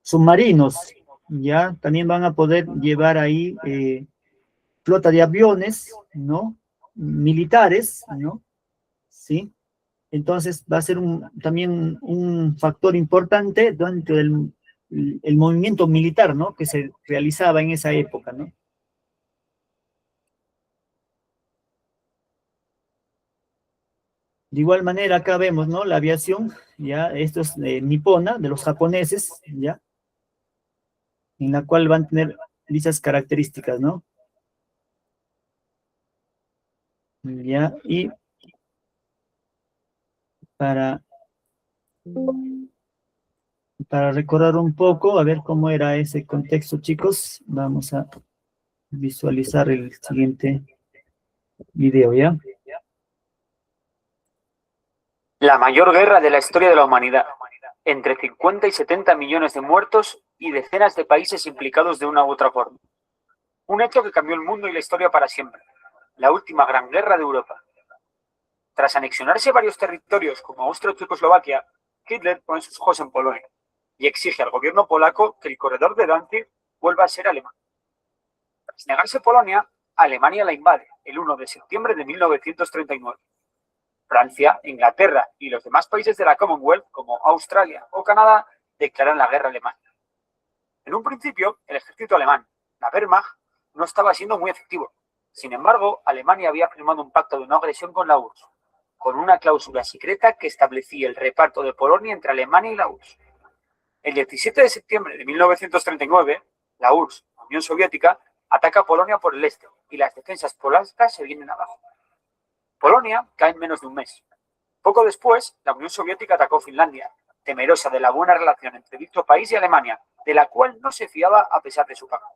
submarinos, ya también van a poder llevar ahí flota de aviones, ¿no? Militares, ¿no? Sí. Entonces va a ser también un factor importante dentro del el movimiento militar, ¿no? Que se realizaba en esa época, ¿no? De igual manera, acá vemos, ¿no? La aviación, ya, esto es nipona, de los japoneses, ya, en la cual van a tener dichas características, ¿no? Ya, y para, para recordar un poco, a ver cómo era ese contexto, chicos, vamos a visualizar el siguiente video, ¿ya? La mayor guerra de la historia de la humanidad, entre 50 y 70 millones de muertos y decenas de países implicados de una u otra forma. Un hecho que cambió el mundo y la historia para siempre. La última gran guerra de Europa. Tras anexionarse varios territorios como Austria o Checoslovaquia, Hitler pone sus ojos en Polonia y exige al gobierno polaco que el corredor de Danzig vuelva a ser alemán. Tras negarse Polonia, Alemania la invade el 1 de septiembre de 1939. Francia, Inglaterra y los demás países de la Commonwealth, como Australia o Canadá, declaran la guerra a Alemania. En un principio, el ejército alemán, la Wehrmacht, no estaba siendo muy efectivo. Sin embargo, Alemania había firmado un pacto de no agresión con la URSS, con una cláusula secreta que establecía el reparto de Polonia entre Alemania y la URSS. El 17 de septiembre de 1939, la URSS, la Unión Soviética, ataca a Polonia por el este y las defensas polacas se vienen abajo. Polonia cae en menos de un mes. Poco después, la Unión Soviética atacó Finlandia, temerosa de la buena relación entre dicho país y Alemania, de la cual no se fiaba a pesar de su pacto.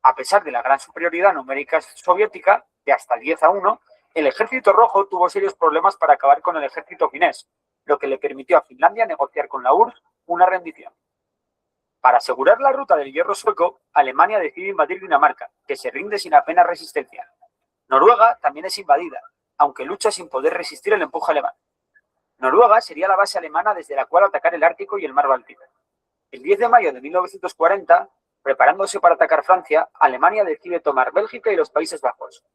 A pesar de la gran superioridad numérica soviética, de hasta 10-1, el ejército rojo tuvo serios problemas para acabar con el ejército finés, lo que le permitió a Finlandia negociar con la URSS una rendición. Para asegurar la ruta del hierro sueco, Alemania decide invadir Dinamarca, que se rinde sin apenas resistencia. Noruega también es invadida, aunque lucha sin poder resistir el empuje alemán. Noruega sería la base alemana desde la cual atacar el Ártico y el mar Báltico. El 10 de mayo de 1940, preparándose para atacar Francia, Alemania decide tomar Bélgica y los Países Bajos.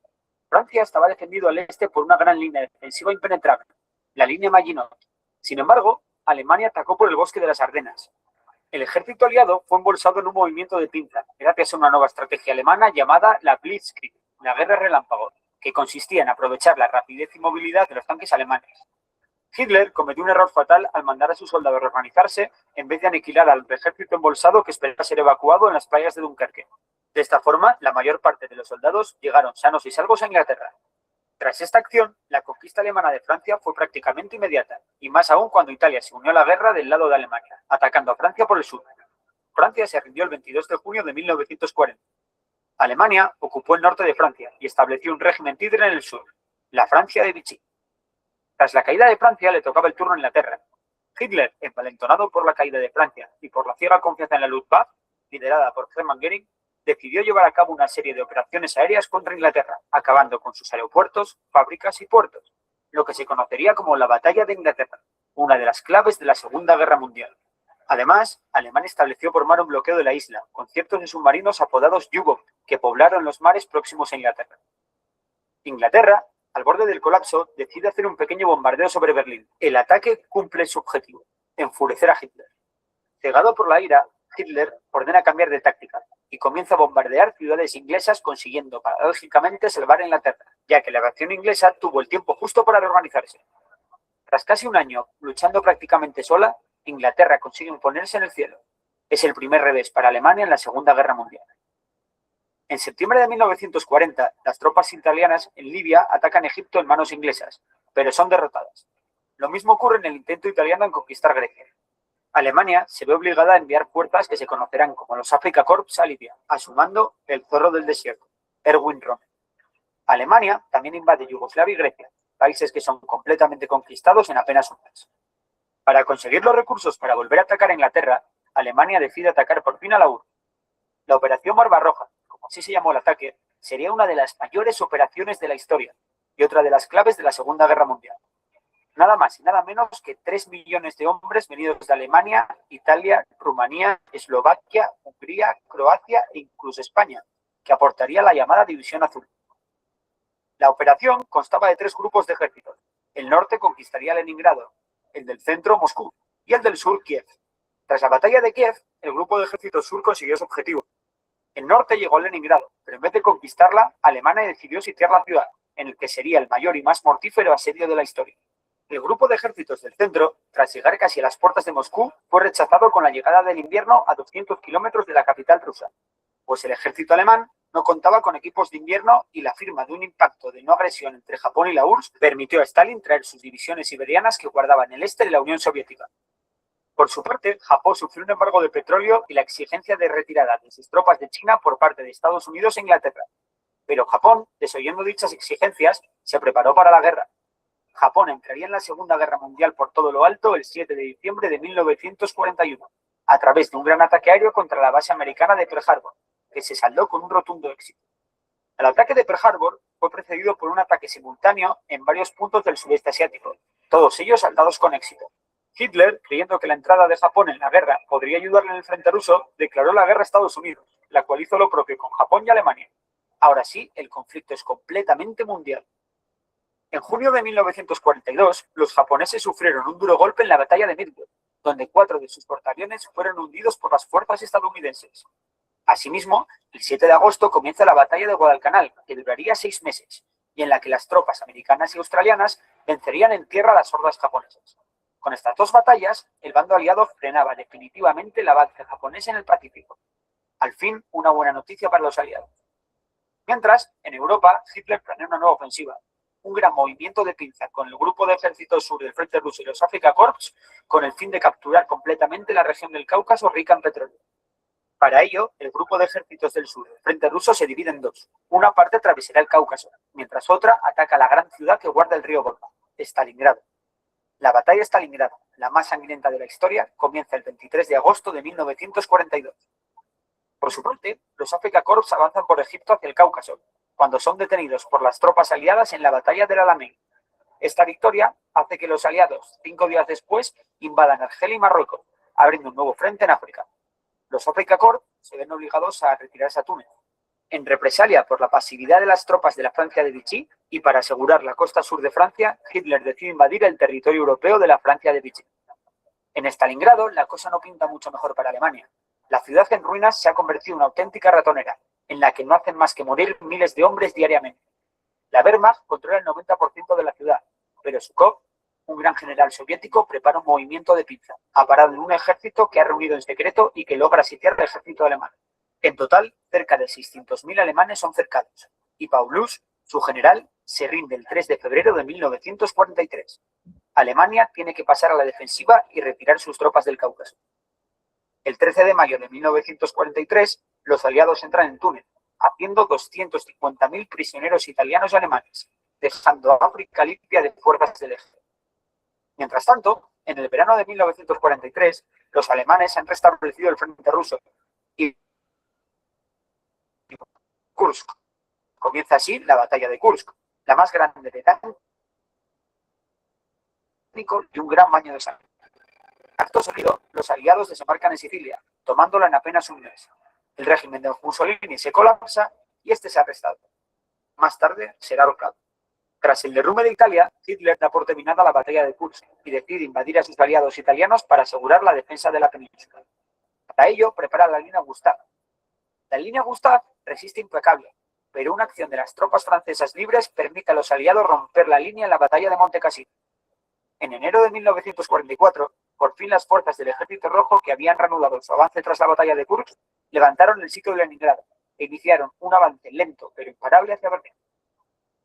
Francia estaba defendido al este por una gran línea defensiva impenetrable, la línea Maginot. Sin embargo, Alemania atacó por el bosque de las Ardenas. El ejército aliado fue embolsado en un movimiento de pinza, gracias a una nueva estrategia alemana llamada la Blitzkrieg, la guerra relámpago, que consistía en aprovechar la rapidez y movilidad de los tanques alemanes. Hitler cometió un error fatal al mandar a sus soldados reorganizarse en vez de aniquilar al ejército embolsado que esperaba ser evacuado en las playas de Dunkerque. De esta forma, la mayor parte de los soldados llegaron sanos y salvos a Inglaterra. Tras esta acción, la conquista alemana de Francia fue prácticamente inmediata, y más aún cuando Italia se unió a la guerra del lado de Alemania, atacando a Francia por el sur. Francia se rindió el 22 de junio de 1940. Alemania ocupó el norte de Francia y estableció un régimen títere en el sur, la Francia de Vichy. Tras la caída de Francia, le tocaba el turno a Inglaterra. Hitler, envalentonado por la caída de Francia y por la ciega confianza en la Luftwaffe, liderada por Hermann Göring, decidió llevar a cabo una serie de operaciones aéreas contra Inglaterra, acabando con sus aeropuertos, fábricas y puertos, lo que se conocería como la Batalla de Inglaterra, una de las claves de la Segunda Guerra Mundial. Además, Alemania estableció por mar un bloqueo de la isla, con cientos de submarinos apodados U-Boot, que poblaron los mares próximos a Inglaterra. Inglaterra, al borde del colapso, decide hacer un pequeño bombardeo sobre Berlín. El ataque cumple su objetivo, enfurecer a Hitler. Cegado por la ira, Hitler ordena cambiar de táctica y comienza a bombardear ciudades inglesas, consiguiendo paradójicamente salvar a Inglaterra, ya que la aviación inglesa tuvo el tiempo justo para reorganizarse. Tras casi un año luchando prácticamente sola, Inglaterra consigue imponerse en el cielo. Es el primer revés para Alemania en la Segunda Guerra Mundial. En septiembre de 1940, las tropas italianas en Libia atacan Egipto en manos inglesas, pero son derrotadas. Lo mismo ocurre en el intento italiano en conquistar Grecia. Alemania se ve obligada a enviar fuerzas que se conocerán como los Afrika Korps a Libia, a su mando el zorro del desierto, Erwin Rommel. Alemania también invade Yugoslavia y Grecia, países que son completamente conquistados en apenas un mes. Para conseguir los recursos para volver a atacar a Inglaterra, Alemania decide atacar por fin a la URSS. La Operación Barbarroja, como así se llamó el ataque, sería una de las mayores operaciones de la historia y otra de las claves de la Segunda Guerra Mundial. Nada más y nada menos que 3 millones de hombres venidos de Alemania, Italia, Rumanía, Eslovaquia, Hungría, Croacia e incluso España, que aportaría la llamada División Azul. La operación constaba de 3 grupos de ejércitos. El norte conquistaría Leningrado, el del centro Moscú y el del sur Kiev. Tras la batalla de Kiev, el grupo de ejército sur consiguió su objetivo. El norte llegó a Leningrado, pero en vez de conquistarla, Alemania decidió sitiar la ciudad, en el que sería el mayor y más mortífero asedio de la historia. El grupo de ejércitos del centro, tras llegar casi a las puertas de Moscú, fue rechazado con la llegada del invierno a 200 kilómetros de la capital rusa, pues el ejército alemán no contaba con equipos de invierno y la firma de un impacto de no agresión entre Japón y la URSS permitió a Stalin traer sus divisiones siberianas que guardaban el este de la Unión Soviética. Por su parte, Japón sufrió un embargo de petróleo y la exigencia de retirada de sus tropas de China por parte de Estados Unidos e Inglaterra. Pero Japón, desoyendo dichas exigencias, se preparó para la guerra. Japón entraría en la Segunda Guerra Mundial por todo lo alto el 7 de diciembre de 1941, a través de un gran ataque aéreo contra la base americana de Pearl Harbor, que se saldó con un rotundo éxito. El ataque de Pearl Harbor fue precedido por un ataque simultáneo en varios puntos del sudeste asiático, todos ellos saldados con éxito. Hitler, creyendo que la entrada de Japón en la guerra podría ayudarle en el frente ruso, declaró la guerra a Estados Unidos, la cual hizo lo propio con Japón y Alemania. Ahora sí, el conflicto es completamente mundial. En junio de 1942, los japoneses sufrieron un duro golpe en la batalla de Midway, donde 4 de sus portaaviones fueron hundidos por las fuerzas estadounidenses. Asimismo, el 7 de agosto comienza la batalla de Guadalcanal, que duraría 6 meses, y en la que las tropas americanas y australianas vencerían en tierra a las hordas japonesas. Con estas 2 batallas, el bando aliado frenaba definitivamente el avance japonés en el Pacífico. Al fin, una buena noticia para los aliados. Mientras, en Europa, Hitler planea una nueva ofensiva, un gran movimiento de pinza con el grupo de ejércitos sur del Frente Ruso y los Afrika Korps, con el fin de capturar completamente la región del Cáucaso rica en petróleo. Para ello, el grupo de ejércitos del sur del Frente Ruso se divide en 2. Una parte atravesará el Cáucaso, mientras otra ataca la gran ciudad que guarda el río Volga, Stalingrado. La batalla de Stalingrado, la más sangrienta de la historia, comienza el 23 de agosto de 1942. Por su parte, los Afrika Korps avanzan por Egipto hacia el Cáucaso, cuando son detenidos por las tropas aliadas en la batalla del Alamein. Esta victoria hace que los aliados, 5 días después, invadan Argelia y Marruecos, abriendo un nuevo frente en África. Los Afrika Korps se ven obligados a retirarse a Túnez, en represalia por la pasividad de las tropas de la Francia de Vichy, y para asegurar la costa sur de Francia, Hitler decide invadir el territorio europeo de la Francia de Vichy. En Stalingrado, la cosa no pinta mucho mejor para Alemania. La ciudad en ruinas se ha convertido en una auténtica ratonera, en la que no hacen más que morir miles de hombres diariamente. La Wehrmacht controla el 90% de la ciudad, pero Zhukov, un gran general soviético, prepara un movimiento de pinza, aparado en un ejército que ha reunido en secreto y que logra sitiar el ejército alemán. En total, cerca de 600.000 alemanes son cercados, y Paulus, su general, se rinde el 3 de febrero de 1943. Alemania tiene que pasar a la defensiva y retirar sus tropas del Cáucaso. El 13 de mayo de 1943, los aliados entran en Túnez, haciendo 250.000 prisioneros italianos y alemanes, dejando a África limpia de fuerzas del eje. Mientras tanto, en el verano de 1943, los alemanes han restablecido el frente ruso y Kursk. Comienza así la batalla de Kursk, la más grande de tanto y un gran baño de sangre. Acto seguido, los aliados desembarcan en Sicilia, tomándola en apenas un mes. El régimen de Mussolini se colapsa y este es arrestado. Más tarde será ahorcado. Tras el derrumbe de Italia, Hitler da por terminada la batalla de Kursk y decide invadir a sus aliados italianos para asegurar la defensa de la península. Para ello, prepara la línea Gustav. La línea Gustav resiste impecable, pero una acción de las tropas francesas libres permite a los aliados romper la línea en la batalla de Monte Cassino. En enero de 1944, por fin las fuerzas del Ejército Rojo, que habían reanudado su avance tras la batalla de Kursk, levantaron el sitio de Leningrado e iniciaron un avance lento pero imparable hacia Berlín.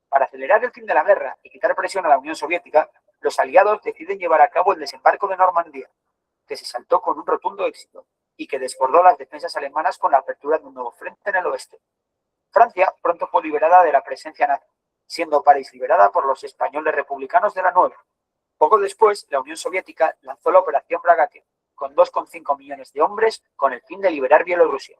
Para acelerar el fin de la guerra y quitar presión a la Unión Soviética, los aliados deciden llevar a cabo el desembarco de Normandía, que se saltó con un rotundo éxito y que desbordó las defensas alemanas con la apertura de un nuevo frente en el oeste. Francia pronto fue liberada de la presencia nazi, siendo París liberada por los españoles republicanos de la Nueva. Poco después, la Unión Soviética lanzó la Operación Bragatin, con 2,5 millones de hombres, con el fin de liberar Bielorrusia.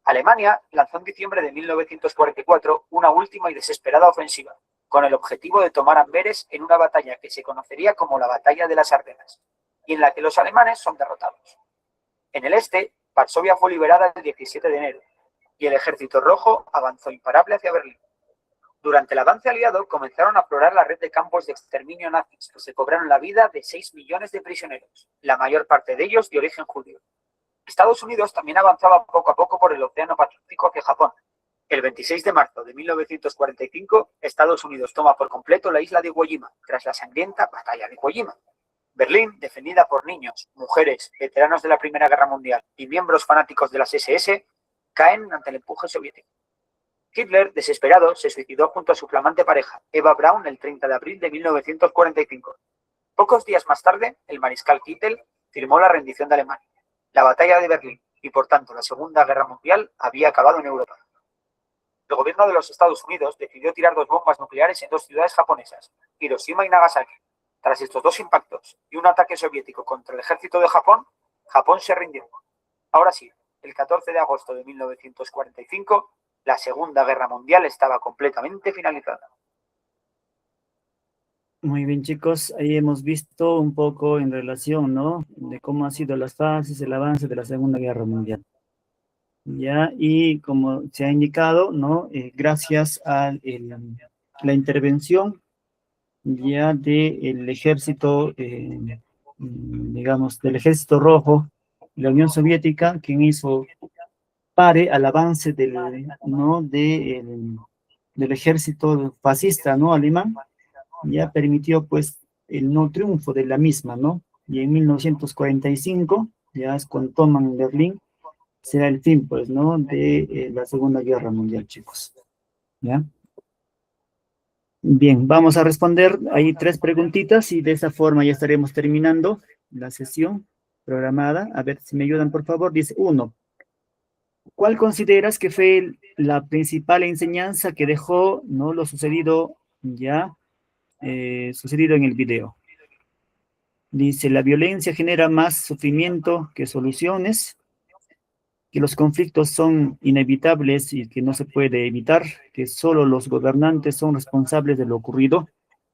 Alemania lanzó en diciembre de 1944 una última y desesperada ofensiva, con el objetivo de tomar Amberes en una batalla que se conocería como la Batalla de las Ardenas, y en la que los alemanes son derrotados. En el este, Varsovia fue liberada el 17 de enero, y el Ejército Rojo avanzó imparable hacia Berlín. Durante el avance aliado comenzaron a aflorar la red de campos de exterminio nazis, que se cobraron la vida de 6 millones de prisioneros, la mayor parte de ellos de origen judío. Estados Unidos también avanzaba poco a poco por el Océano Pacífico hacia Japón, El 26 de marzo de 1945, Estados Unidos toma por completo la isla de Iwo Jima, tras la sangrienta batalla de Iwo Jima. Berlín, defendida por niños, mujeres, veteranos de la Primera Guerra Mundial y miembros fanáticos de las SS, caen ante el empuje soviético. Hitler, desesperado, se suicidó junto a su flamante pareja, Eva Braun, el 30 de abril de 1945. Pocos días más tarde, el mariscal Kittel firmó la rendición de Alemania. La batalla de Berlín y, por tanto, la Segunda Guerra Mundial había acabado en Europa. El gobierno de los Estados Unidos decidió tirar 2 bombas nucleares en 2 ciudades japonesas, Hiroshima y Nagasaki. Tras estos 2 impactos y un ataque soviético contra el ejército de Japón, Japón se rindió. Ahora sí, el 14 de agosto de 1945, la Segunda Guerra Mundial estaba completamente finalizada. Muy bien, chicos, ahí hemos visto un poco en relación, ¿no? De cómo han sido las fases, el avance de la Segunda Guerra Mundial. Ya, y como se ha indicado, ¿no? Gracias a la intervención ya del ejército, digamos, del Ejército Rojo, la Unión Soviética, quien hizo pare al avance ¿no? del ejército fascista, ¿no? Alemán, ya permitió, pues, el no triunfo de la misma, ¿no? Y en 1945, ya es cuando toman Berlín, será el fin, pues, ¿no? De la Segunda Guerra Mundial, chicos. ¿Ya? Bien, vamos a responder ahí 3 preguntitas y de esa forma ya estaremos terminando la sesión programada. A ver si me ayudan, por favor. Dice 1. ¿Cuál consideras que fue la principal enseñanza que dejó, ¿no? Lo sucedido ya, sucedido en el video? Dice, la violencia genera más sufrimiento que soluciones, que los conflictos son inevitables y que no se puede evitar, que solo los gobernantes son responsables de lo ocurrido.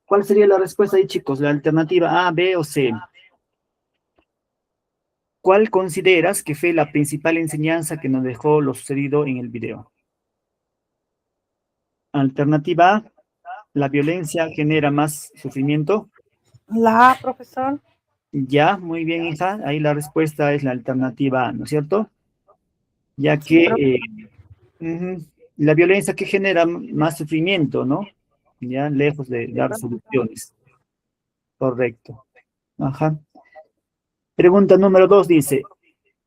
¿Cuál sería la respuesta ahí, chicos? ¿La alternativa A, B o C? ¿Cuál consideras que fue la principal enseñanza que nos dejó lo sucedido en el video? Alternativa A, la violencia genera más sufrimiento. La A, profesor. Ya, muy bien, hija. Ahí la respuesta es la alternativa A, ¿no es cierto? Ya que la violencia que genera más sufrimiento, ¿no? Ya, lejos de dar soluciones. Correcto. Ajá. Pregunta número 2 dice,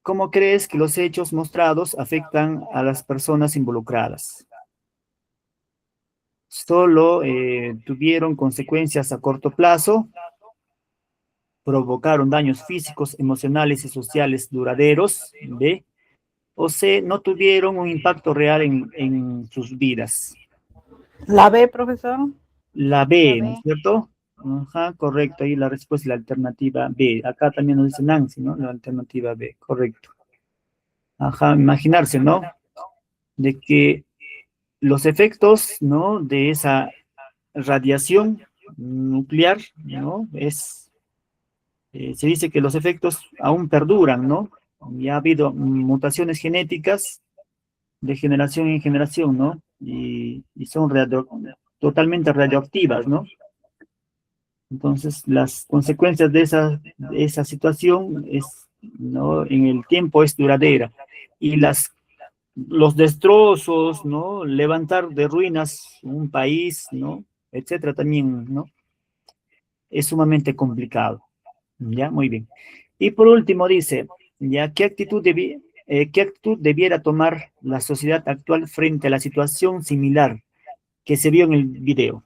¿cómo crees que los hechos mostrados afectan a las personas involucradas? Solo tuvieron consecuencias a corto plazo, provocaron daños físicos, emocionales y sociales duraderos, ¿ve? O C, no tuvieron un impacto real en sus vidas. La B, profesor. La B, ¿no es cierto? Ajá, correcto, ahí la respuesta es la alternativa B. Acá también nos dice Nancy, ¿no? La alternativa B, correcto. Ajá, imaginarse, ¿no? De que los efectos, ¿no? De esa radiación nuclear, ¿no? Se dice que los efectos aún perduran, ¿no? Y ha habido mutaciones genéticas de generación en generación, ¿no? Y son totalmente radioactivas, ¿no? Entonces, las consecuencias de esa situación ¿no? En el tiempo es duradera. Y los destrozos, ¿no? Levantar de ruinas un país, ¿no? Etcétera, también, ¿no? Es sumamente complicado. ¿Ya? Muy bien. Y por último dice, ¿ya? ¿Qué actitud debiera tomar la sociedad actual frente a la situación similar que se vio en el video?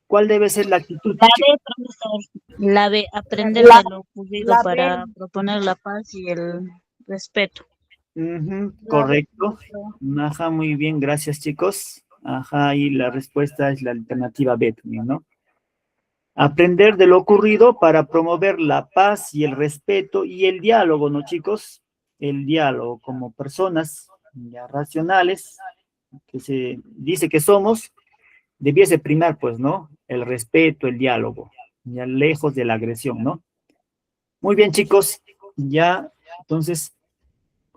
¿Cuál debe ser la actitud? La B, profesor. La B, aprender La- de lo ocurrido la B. para proponer la paz y el respeto. Correcto. Ajá, muy bien, gracias, chicos. Ajá, y la respuesta es la alternativa B también, ¿no? Aprender de lo ocurrido para promover la paz y el respeto y el diálogo, ¿no, chicos? El diálogo como personas ya racionales, que se dice que somos, debiese primar, pues, ¿no? El respeto, el diálogo, ya lejos de la agresión, ¿no? Muy bien, chicos, ya, entonces,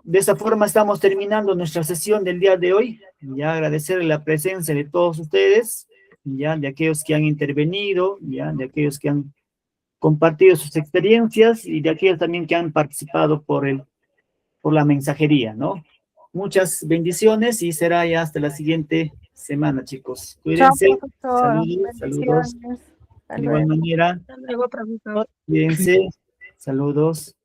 de esta forma estamos terminando nuestra sesión del día de hoy. Ya agradecer la presencia de todos ustedes, ya de aquellos que han intervenido, ya de aquellos que han compartido sus experiencias y de aquellos también que han participado por la mensajería, ¿no? Muchas bendiciones y será ya hasta la siguiente semana, chicos. Chao, Cuídense. profesor. Saludos, saludos. Bendiciones. Hasta De igual luego. manera, Hasta luego, profesor. cuídense. Saludos.